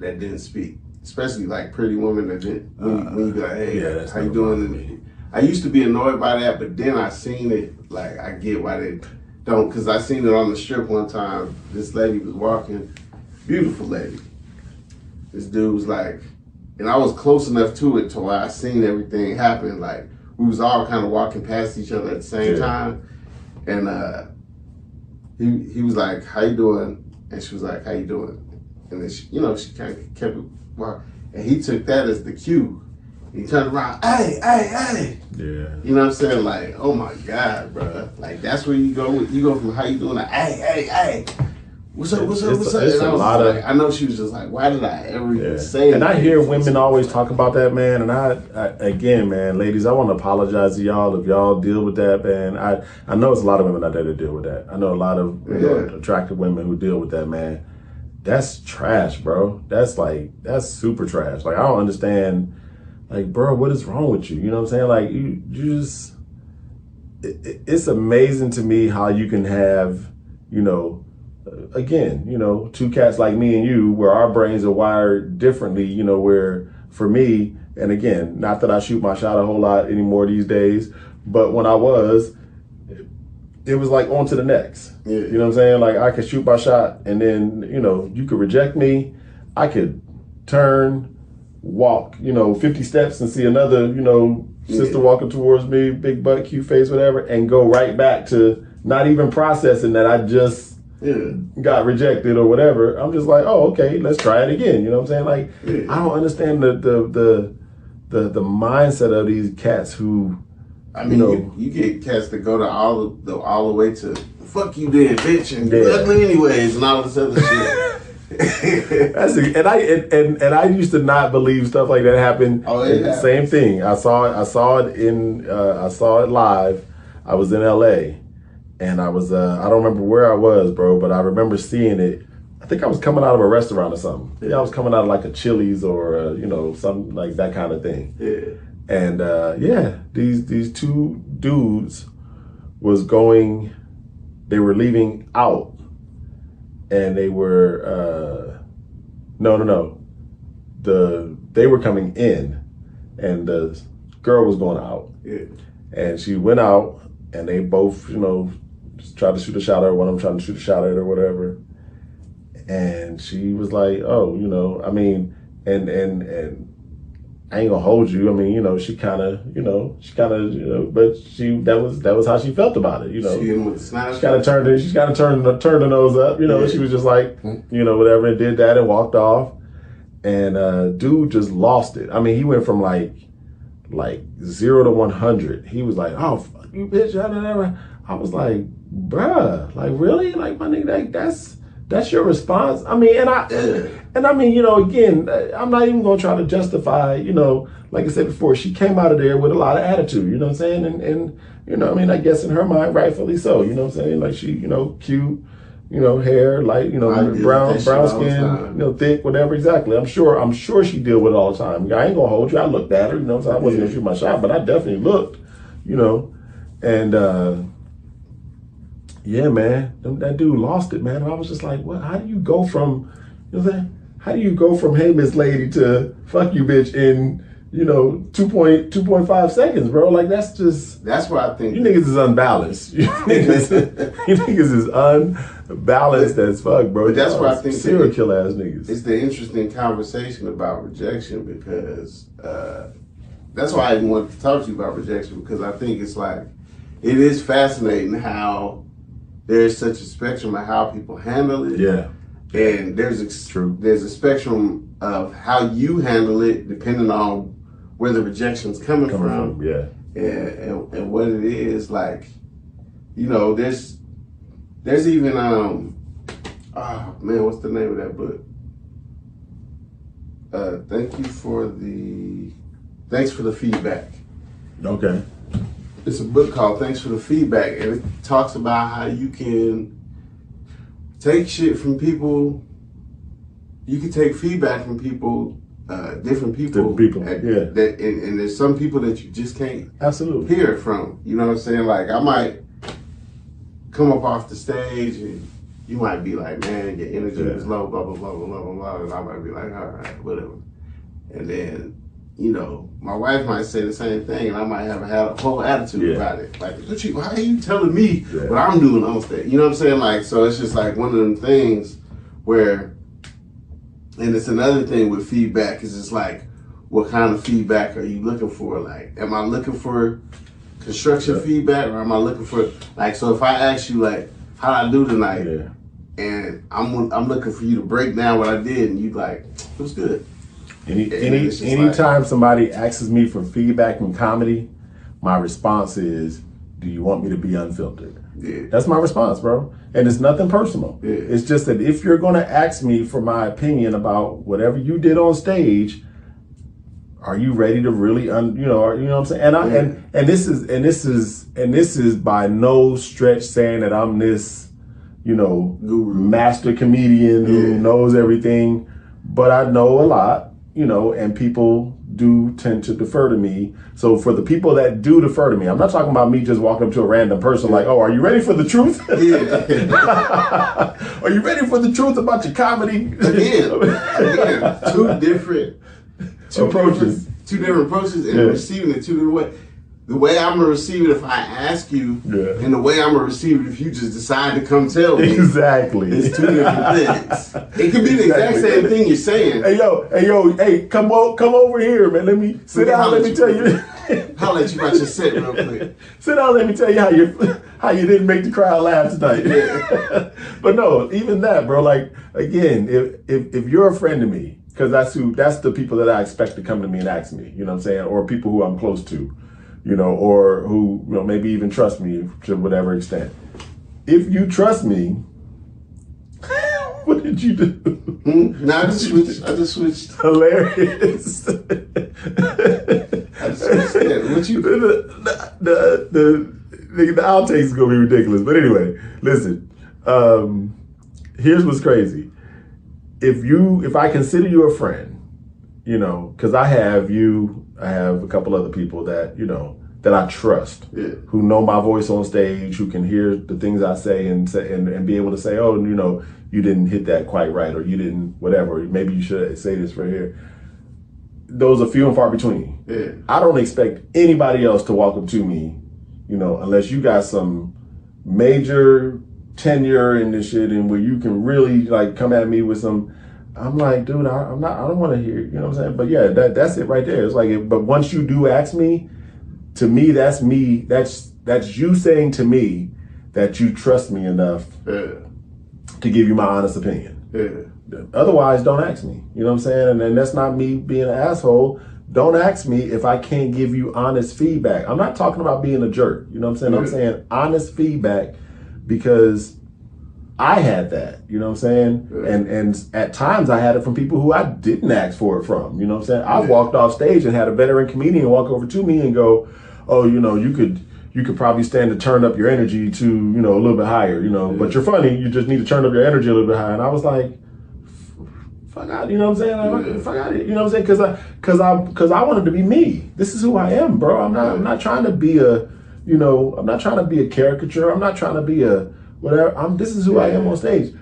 that didn't speak, especially like pretty women that didn't. When you be like, hey, how you doing? I used to be annoyed by that, but then I seen it. Like I get why they don't, because I seen it on the strip one time. This lady was walking, beautiful lady. This dude was like, and I was close enough to it to where I seen everything happen. Like we was all kind of walking past each other at the same time, and he was like, how you doing? And she was like, how you doing? And then she, she kind of kept it walking. And he took that as the cue. He turned around, hey. Yeah. You know what I'm saying? Like, oh my God, bro. Like that's where you go from how you doing to hey. What's up? What's up? It's What's up? a And I was lot like, of. I know she was just like, why did I ever even say? And I hear women always like, talk about that, man. And I again, man, ladies, I want to apologize to y'all if y'all deal with that, man. I know it's a lot of women out there that deal with that. I know a lot of attractive women who deal with that, man. That's trash, bro. That's super trash. Like, I don't understand. Like, bro, what is wrong with you? You know what I'm saying? Like, you just. It's amazing to me how you can have, you know, again, you know, two cats like me and you, where our brains are wired differently, you know, where for me, and again, not that I shoot my shot a whole lot anymore these days, but when I was, it was like on to the next. Yeah. You know what I'm saying? Like, I could shoot my shot and then, you know, you could reject me. I could turn, walk, you know, 50 steps and see another, you know, sister walking towards me, big butt, cute face, whatever, and go right back to not even processing that I just got rejected or whatever. I'm just like, oh, okay, let's try it again. You know what I'm saying? Like, I don't understand the mindset of these cats who, I mean, you get cats that go to all the way to fuck you then, bitch, and you're ugly anyways, and all this other shit. And I used to not believe stuff like that happened. Oh, yeah. Same thing. I saw it live. I was in LA, and I was I don't remember where I was, bro, but I remember seeing it. I think I was coming out of a restaurant or something. Yeah, I was coming out of like a Chili's or you know, something like that kind of thing. Yeah. And these two dudes was going. They were leaving out. And they were they were coming in, and the girl was going out. Yeah. And she went out, and they both, you know, tried to shoot a shot at her. One of them trying to shoot a shot at her or whatever. And she was like, oh, you know, I mean, and I ain't gonna hold you. I mean, you know, she kind of, but that was how she felt about it. You know, she kind of turned the nose up. You know, she was just like, you know, whatever, and did that and walked off. And dude just lost it. I mean, he went from like 0 to 100. He was like, oh, fuck you, bitch. I was like, bruh, like really, like my nigga, that's your response. I mean, and I mean, you know, again, I'm not even gonna try to justify, you know, like I said before, she came out of there with a lot of attitude, you know what I'm saying? And you know, I mean, I guess in her mind, rightfully so, you know what I'm saying? Like she, you know, cute, you know, hair, light, you know, brown skin, you know, thick, whatever, exactly. I'm sure she deal with it all the time. I ain't gonna hold you. I looked at her, you know, so I wasn't gonna shoot my shot, but I definitely looked, you know, and yeah, man, that dude lost it, man. And I was just like, what? How do you go from, you know what I'm saying? How do you go from, hey, Miss Lady, to fuck you, bitch, in, you know, 2.5 seconds, bro? Like, that's why I think you niggas is unbalanced. You niggas is unbalanced as fuck, bro. But that's why I think serial killer ass niggas. It's the interesting conversation about rejection because that's why I even wanted to talk to you about rejection, because I think it's like, it is fascinating how there's such a spectrum of how people handle it. Yeah. And there's a spectrum of how you handle it depending on where the rejection's coming from. Yeah. And what it is, like, you know, there's even oh man, what's the name of that book? Thanks for the Feedback. Okay. It's a book called Thanks for the Feedback, and it talks about how you can take shit from people. You can take feedback from people, different people. And there's some people that you just can't hear it from. You know what I'm saying? Like, I might come up off the stage and you might be like, man, your energy is low, blah, blah, blah, blah, blah, blah. And I might be like, all right, whatever. And then, you know, my wife might say the same thing, and I might have a whole attitude about it. Like, how are you telling me what I'm doing on stage? You know what I'm saying? Like, so it's just like one of them things where, and it's another thing with feedback, is it's like, what kind of feedback are you looking for? Like, am I looking for construction feedback, or am I looking for, like, so if I ask you, like, how'd I do tonight? And I'm looking for you to break down what I did, and you like, it was good. Anytime somebody asks me for feedback in comedy, my response is, do you want me to be unfiltered? Yeah. That's my response, bro. And it's nothing personal. Yeah. It's just that if you're going to ask me for my opinion about whatever you did on stage, are you ready to really, you know what I'm saying? And this is by no stretch saying that I'm this, you know, guru, master comedian who knows everything, but I know a lot, you know, and people do tend to defer to me. So for the people that do defer to me, I'm not talking about me just walking up to a random person like, oh, are you ready for the truth? Are you ready for the truth about your comedy? Again, two different approaches and receiving it two different ways. The way I'm gonna receive it if I ask you, and the way I'm gonna receive it if you just decide to come tell me. Exactly. It's two different things. It could be the exact same thing you're saying. Hey, come over here, man. Let me sit down. Let me tell you. I'll let you about your set real quick. Sit down. Let me tell you how you didn't make the crowd laugh tonight. But no, even that, bro. Like again, if you're a friend to me, because that's the people that I expect to come to me and ask me. You know what I'm saying? Or people who I'm close to. You know, or who, you know, maybe even trust me to whatever extent. If you trust me, what did you do? No, I just switched. Hilarious. I just switched. What you the outtakes is gonna be ridiculous. But anyway, listen. Here's what's crazy. If I consider you a friend, you know, because I have a couple other people that, you know, that I trust, who know my voice on stage, who can hear the things I say and be able to say, oh, you know, you didn't hit that quite right, or you didn't whatever, maybe you should say this right here. Those are few and far between. Yeah. I don't expect anybody else to walk up to me, you know, unless you got some major tenure in this shit and where you can really like come at me with some. I'm like, dude, I don't want to hear, you know what I'm saying? But yeah, that's it right there. It's like, but once you do ask me, to me, that's you saying to me that you trust me enough to give you my honest opinion. Otherwise, don't ask me, you know what I'm saying? And that's not me being an asshole. Don't ask me if I can't give you honest feedback. I'm not talking about being a jerk, you know what I'm saying? I'm saying honest feedback because I had that, you know what I'm saying? And at times I had it from people who I didn't ask for it from, you know what I'm saying? I walked off stage and had a veteran comedian walk over to me and go, oh, you know, you could probably stand to turn up your energy to, you know, a little bit higher, you know, but you're funny, you just need to turn up your energy a little bit higher. And I was like, fuck out, you know what I'm saying? Fuck out, you know what I'm saying? Cause I wanted to be me. This is who I am, bro. I'm not trying to be I'm not trying to be a caricature. I'm not trying to be a whatever. This is who I am on stage.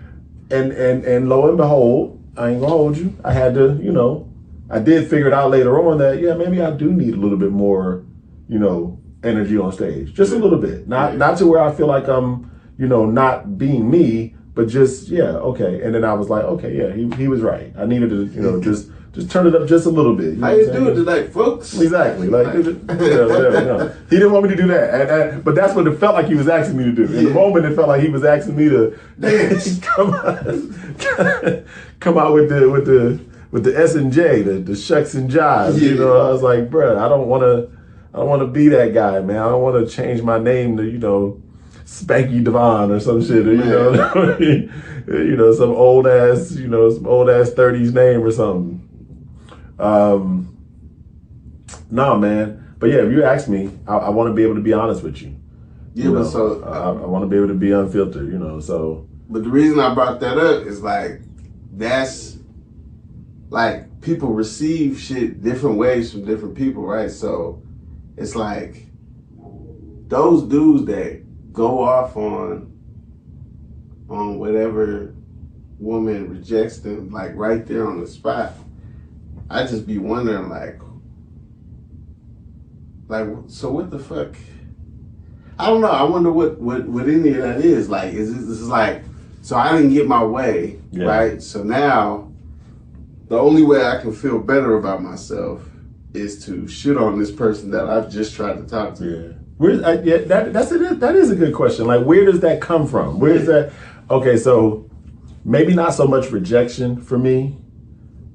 And lo and behold, I ain't gonna hold you. I had to, you know, I did figure it out later on that, maybe I do need a little bit more, you know, energy on stage. Just a little bit. Not to where I feel like I'm, you know, not being me, but just, okay. And then I was like, okay, he was right. I needed to, you know, just turn it up just a little bit. You know how you do it tonight, folks? Exactly. Like, whatever. He didn't want me to do that. But that's what it felt like he was asking me to do. In the moment, it felt like he was asking me to dance. come out with the S and J, the shucks and jives. You know, I was like, bruh, I don't want to be that guy, man. I don't want to change my name to, you know, Spanky Devan or some shit, or, you know, some old ass 30s name or something. Nah, man. But yeah, if you ask me, I want to be able to be honest with you. Yeah, but so I want to be able to be unfiltered, you know. So, but the reason I brought that up is like that's like people receive shit different ways from different people, right? So it's like those dudes that go off on whatever woman rejects them, like right there on the spot. I just be wondering, like, so what the fuck? I don't know. I wonder what any of that is. Like, this is like, so I didn't get my way, right? So now, the only way I can feel better about myself is to shit on this person that I've just tried to talk to. That is a good question. Like, where does that come from? Where is that? Okay, so maybe not so much rejection for me,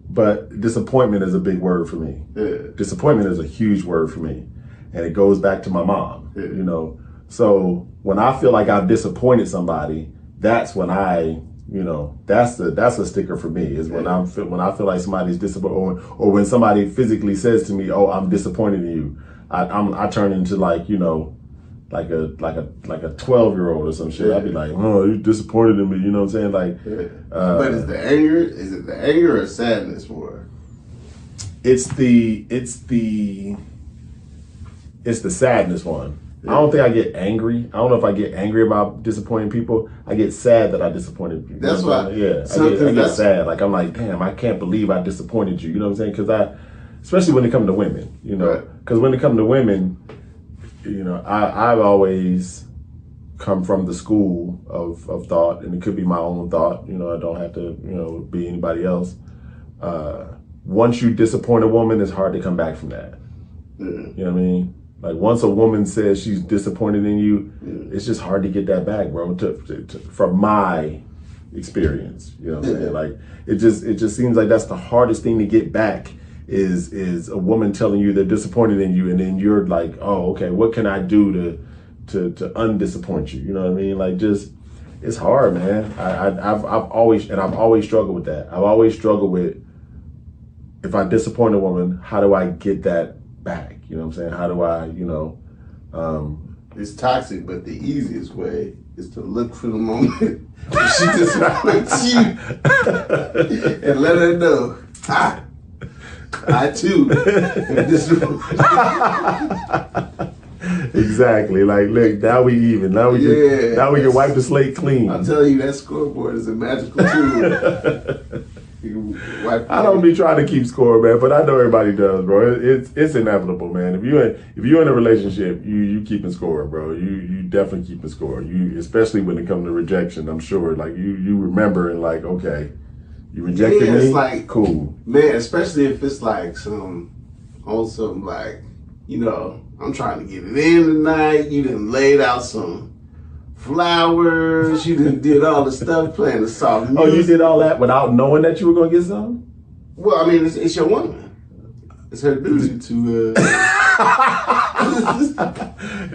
but disappointment is a big word for me. Yeah. Disappointment is a huge word for me, and it goes back to my mom. You know, So when I feel like I've disappointed somebody, that's when that's a sticker for me, is when I feel like somebody's disappointed, or when somebody physically says to me, "Oh, I'm disappointed in you." I turn into like a 12-year-old or some shit. I'd be like, "Oh, you're disappointed in me," you know what I'm saying? Like, but is it the anger or sadness more? It's the sadness one. I don't think I get angry. I don't know if I get angry about disappointing people. I get sad that I disappointed people. That's why. Yeah, I get sad. Like, I'm like, damn, I can't believe I disappointed you. You know what I'm saying? Because especially when it comes to women, because when it comes to women, I've always come from the school of thought, and it could be my own thought. I don't have to, be anybody else. Once you disappoint a woman, it's hard to come back from that. Mm. You know what I mean? Like, once a woman says she's disappointed in you, it's just hard to get that back, bro. From my experience, you know what I'm saying? Like, it just seems like that's the hardest thing to get back is a woman telling you they're disappointed in you, and then you're like, oh, okay, what can I do to undisappoint you? You know what I mean? Like, just, it's hard, man. I've always struggled with that. I've always struggled with, if I disappoint a woman, how do I get that back? You know what I'm saying? How do I, It's toxic, but the easiest way is to look for the moment she disappoints you and let her know, I too am disappointed. Exactly. Like, look, now we even. Now we can wipe the slate clean. I'm telling you, that scoreboard is a magical tool. I don't be trying to keep score, man, but I know everybody does, bro. It's inevitable, man. If you're in a relationship, you keeping score, bro. You definitely keeping score. You, especially when it comes to rejection, I'm sure. Like, you remember, and like, okay, you rejected me. It's like, cool, man. Especially if it's like something like, I'm trying to get it in tonight. You done laid out some flowers, you did all the stuff, playing the soft music. Oh, you did all that without knowing that you were gonna get some? Well, I mean, it's your woman. It's her duty to.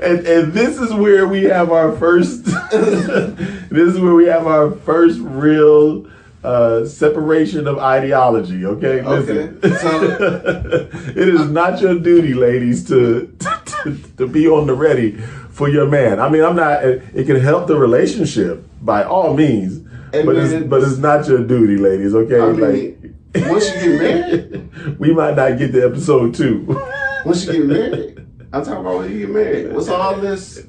And this is where we have our first. This is where we have our first real separation of ideology. Okay, listen. Okay. So, it is not your duty, ladies, to be on the ready for your man. I mean, I'm not. It can help the relationship by all means, but it's not your duty, ladies. Okay, I mean, once you get married, we might not get to episode 2. Once you get married, I'm talking about when you get married. What's all this?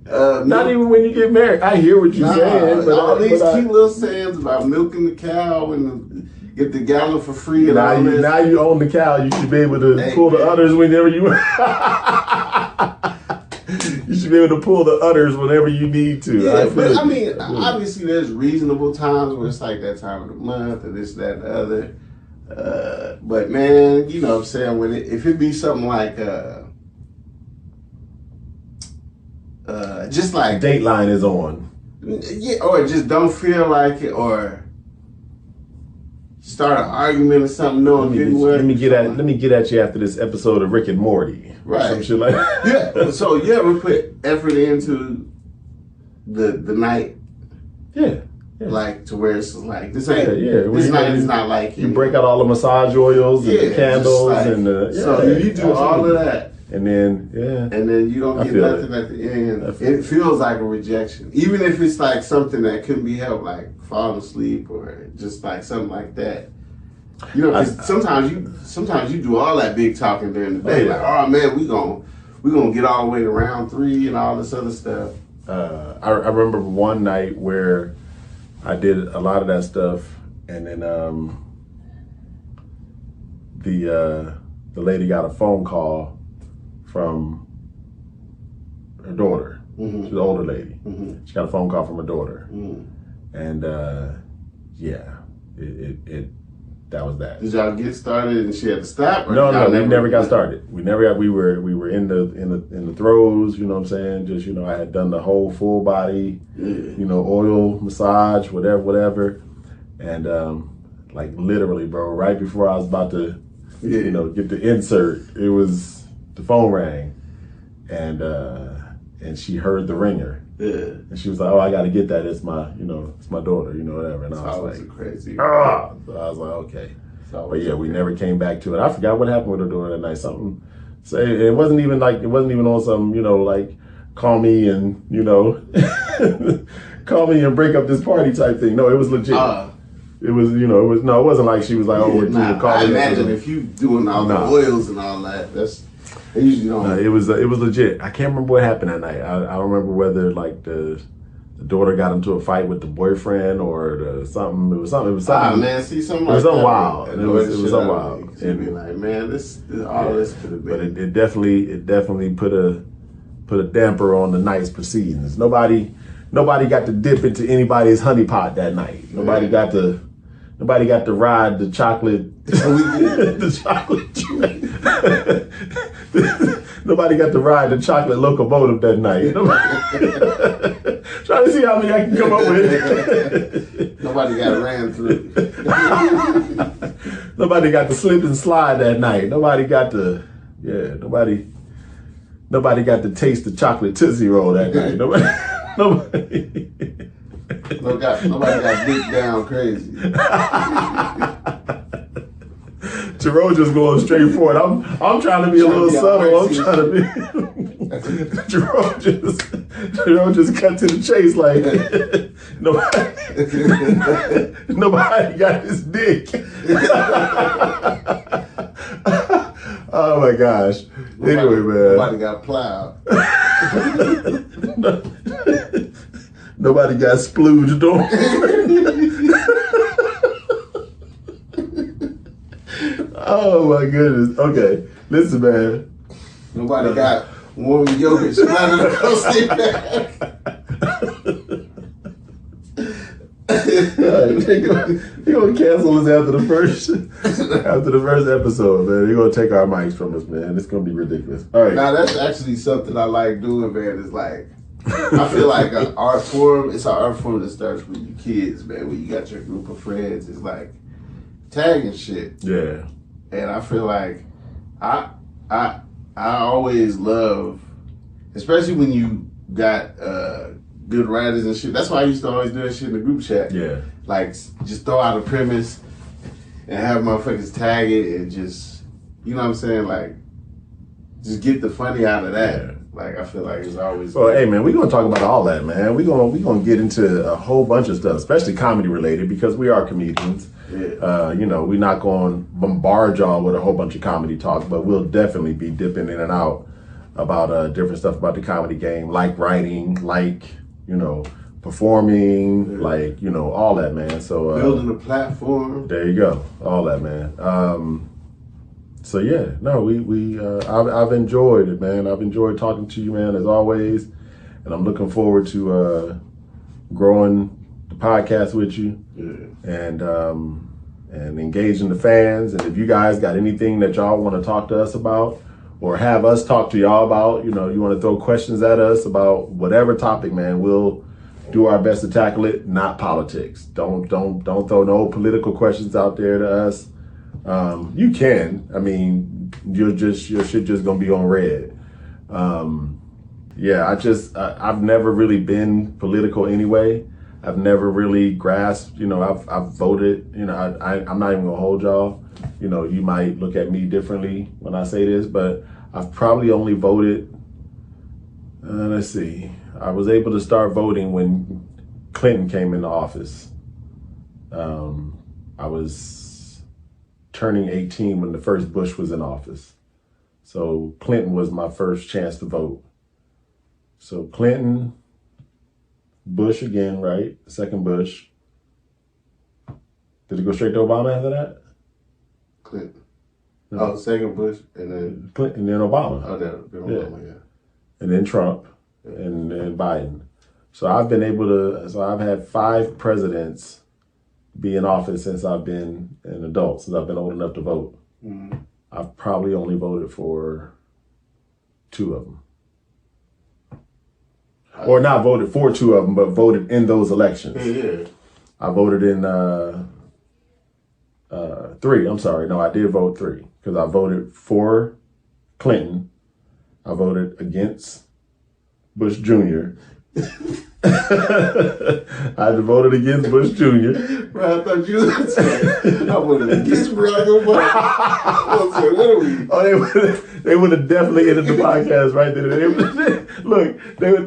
Not even when you get married. I hear what you're saying, but all these cute little sayings about milking the cow and get the gallon for free. And now you own the cow. You should be able to pull the udders whenever you. You should be able to pull the udders whenever you need to. Yeah, but I mean, obviously there's reasonable times where it's like that time of the month or this, that, and the other. But man, you know what I'm saying? If it be something like just like Dateline is on. Yeah, or just don't feel like it, or start an argument or something. Let me get at you after this episode of Rick and Morty. Right. Some shit like that. Yeah. So you ever put effort into the night? Yeah. Like, to where it's like, this ain't, this night is not like you break out all the massage oils and the candles like, and the so you do all of that. And then you don't get nothing at the end. It feels like a rejection, even if it's like something that couldn't be helped, like falling asleep or just like something like that. Cause sometimes you do all that big talking during the day, like, oh man, we gonna get all the way to round 3 and all this other stuff. I remember one night where I did a lot of that stuff, and then the lady got a phone call from her daughter. Mm-hmm. She's an older lady. Mm-hmm. She got a phone call from her daughter, and that was that. Did y'all get started and she had to stop? No, we never got started. We were in the throes. You know what I'm saying? Just I had done the whole full body, oil massage, whatever, and like literally, bro, right before I was about to, get the insert, the phone rang, and and she heard the ringer. Yeah. And she was like, "Oh, I got to get that. It's my, it's my daughter, whatever." And I was like, crazy. "Ah!" So I was like, "Okay." But yeah, we never came back to it. I forgot what happened with her daughter that night. Something. So it wasn't even on some, like, call me and call me and break up this party type thing. No, it was legit. It was, it wasn't like she was like, "Oh, I imagine if you doing all the oils and all that, they usually don't. It was legit. I can't remember what happened that night. I don't remember whether like the daughter got into a fight with the boyfriend or something. It was something. Man, see something. It was like something that, wild. It was something wild. And be like, man, this could have been. But it definitely put a damper on the night's proceedings. Nobody got to dip into anybody's honeypot that night. Nobody got to ride the chocolate. The chocolate train. Nobody got to ride the chocolate locomotive that night. Trying to see how many I can come up with. Nobody got ran through. Nobody got to slip and slide that night. Nobody got to taste the chocolate Tootsie Roll that night. Nobody got dick down crazy. Jarreau just going straight for it. I'm trying to be a little subtle. I'm trying to be. Jarreau just cut to the chase like nobody got his dick. Oh my gosh. Anyway, man. Nobody got plowed. Nobody got splooged on. Oh my goodness. Okay. Listen, man. Nobody got warm yogurt splattered across their back. They're gonna cancel us after the first episode, man. They're gonna take our mics from us, man. It's gonna be ridiculous. All right. Now that's actually something I like doing, man. Is like I feel like an art form. It's an art form that starts with your kids, man. When you got your group of friends, it's like tagging shit. Yeah. And I feel like I always love, especially when you got good writers and shit. That's why I used to always do that shit in the group chat. Yeah. Like just throw out a premise and have motherfuckers tag it and just, you know what I'm saying? Like just get the funny out of that. Yeah. Like I feel like it's always. Well, hey man, we're gonna talk about all that, man. We're gonna get into a whole bunch of stuff, especially comedy related, because we are comedians. Yeah. We're not going to bombard y'all with a whole bunch of comedy talk, but we'll definitely be dipping in and out about different stuff about the comedy game, like writing, like, performing, like, all that, man. So building a platform. There you go. All that, man. So yeah, no, I've enjoyed it, man. I've enjoyed talking to you, man, as always. And I'm looking forward to growing the podcast with you. Yeah. And engaging the fans. And if you guys got anything that y'all want to talk to us about or have us talk to y'all about, you want to throw questions at us about whatever topic, man, we'll do our best to tackle it. Not politics. Don't throw no political questions out there to us. You can. I mean, your shit just gonna be on red. I've never really been political anyway. I've never really grasped, I've voted, I'm not even gonna hold y'all. You might look at me differently when I say this, but I've probably only voted, let's see, I was able to start voting when Clinton came into office. I was turning 18 when the first Bush was in office. So Clinton was my first chance to vote. So Clinton, Bush again, right? Second Bush. Did it go straight to Obama after that? Clinton. No. Oh, second Bush and then Clinton and then Obama. Oh, then Obama, yeah. And then Trump and then Biden. So I've had 5 presidents be in office since I've been an adult, since I've been old enough to vote. Mm-hmm. I've probably only voted for 2 of them. Or not voted for 2 of them, but voted in those elections. Yeah. I voted in 3. I'm sorry. No, I did vote 3 because I voted for Clinton. I voted against Bush Jr. I voted against Bush Jr. Bro, I thought you were saying I voted against Barack Obama. I was like, what are we? Oh, they would have definitely ended the podcast right there.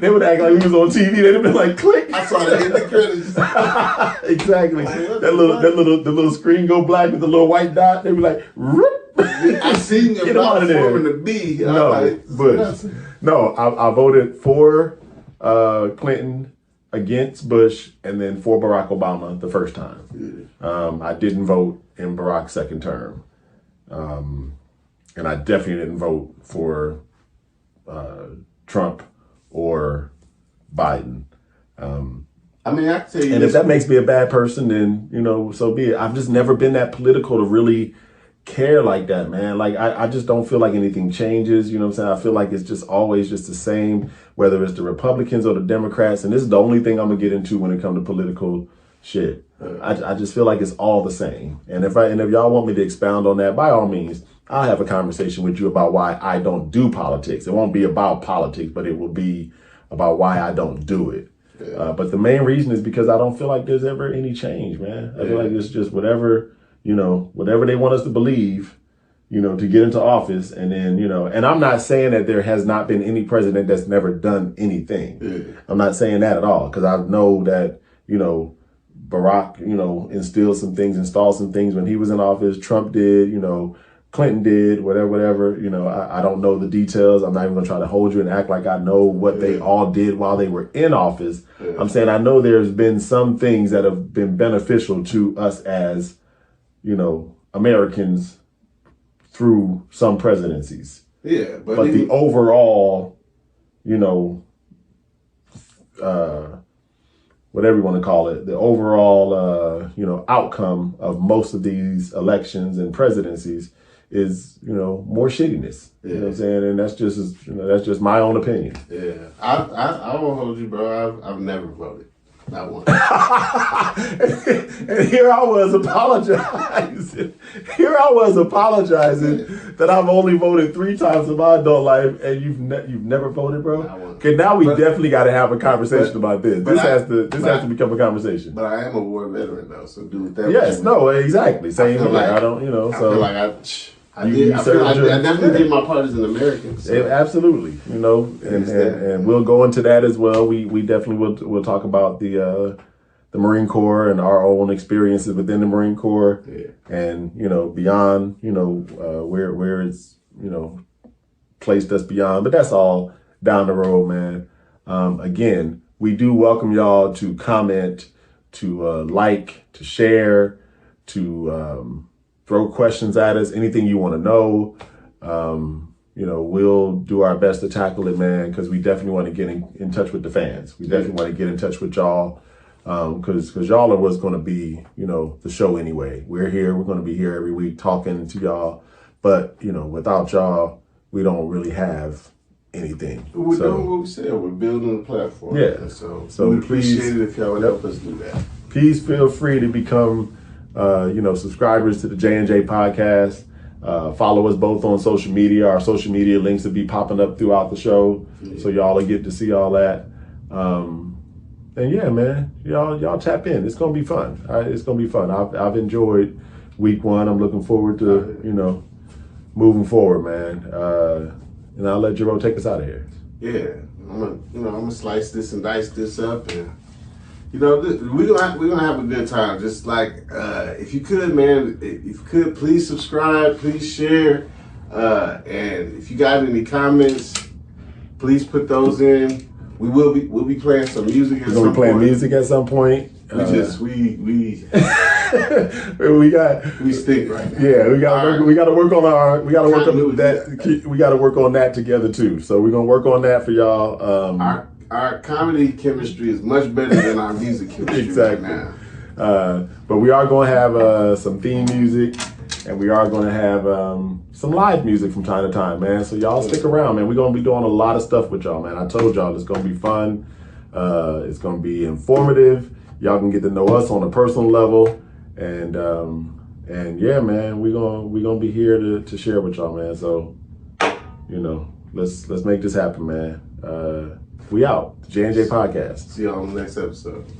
They would act like we was on TV. They'd have been like, click. I saw that in the credits. Exactly. Like, the little screen go black with the little white dot. They be like, Roop. I seen your mouth forming a B. No, like, Bush. No, I voted for Clinton, against Bush, and then for Barack Obama the first time. I didn't vote in Barack's second term. And I definitely didn't vote for Trump or Biden. I mean, I tell you, and if that makes me a bad person, then, so be it. I've just never been that political to really care like that, man. Like, I just don't feel like anything changes. You know what I'm saying? I feel like it's just always just the same, whether it's the Republicans or the Democrats. And this is the only thing I'm going to get into when it comes to political shit. I just feel like it's all the same. And if y'all want me to expound on that, by all means, I'll have a conversation with you about why I don't do politics. It won't be about politics, but it will be about why I don't do it. Yeah. But the main reason is because I don't feel like there's ever any change, man. I feel like it's just whatever they want us to believe, to get into office. And then, and I'm not saying that there has not been any president that's never done anything. Yeah. I'm not saying that at all, because I know that, Barack, installed some things when he was in office. Trump did, Clinton did, whatever. I don't know the details. I'm not even going to try to hold you and act like I know what they all did while they were in office. Yeah. I'm saying I know there's been some things that have been beneficial to us as, Americans through some presidencies. Yeah. But the overall, whatever you want to call it, the overall, outcome of most of these elections and presidencies is, more shittiness. Yeah. You know what I'm saying? And that's just my own opinion. Yeah. I won't hold you, bro. I've never voted. Not one. And here I was apologizing. That I've only voted 3 times in my adult life, and you've never voted, bro. Okay, now we definitely got to have a conversation about this. This has to become a conversation. But I am a war veteran, though, so do with that. Yes, no, exactly. Same here. I don't, so I feel like I definitely did my part as an American. So. Absolutely, and we'll go into that as well. We definitely will talk about the Marine Corps and our own experiences within the Marine Corps, and beyond, where it's placed us beyond. But that's all down the road, man. Again, we do welcome y'all to comment, to like, to share, to throw questions at us, anything you want to know. We'll do our best to tackle it, man, because we definitely want to get in touch with the fans. We definitely want to get in touch with y'all, because y'all are what's going to be, the show anyway. We're here. We're going to be here every week talking to y'all. But, without y'all, we don't really have anything. We're doing what we said. We're building a platform. Yeah. So we appreciate it if y'all would help us do that. Please feel free to become subscribers to the J&J podcast. Follow us both on social media. Our social media links will be popping up throughout the show, so y'all will get to see all that. And yeah, man, y'all tap in. It's gonna be fun. It's gonna be fun. I've enjoyed week 1. I'm looking forward to moving forward, man. And I'll let Jarreau take us out of here. Yeah, I'm gonna slice this and dice this up, and we're gonna have a good time. Just like if you could, man, if you could, please subscribe, please share, and if you got any comments, please put those in. We'll be playing some music. We'll be playing music at some point. We stink right now. Yeah, we got to work on that together too. So we're gonna work on that for y'all. Our comedy chemistry is much better than our music chemistry. Exactly. Right now. But we are going to have some theme music, and we are going to have some live music from time to time, man. So y'all stick around, man. We're going to be doing a lot of stuff with y'all, man. I told y'all it's going to be fun. It's going to be informative. Y'all can get to know us on a personal level, and yeah, man, we're gonna be here to share with y'all, man. So let's make this happen, man. We out. The J&J Podcast. See y'all on the next episode.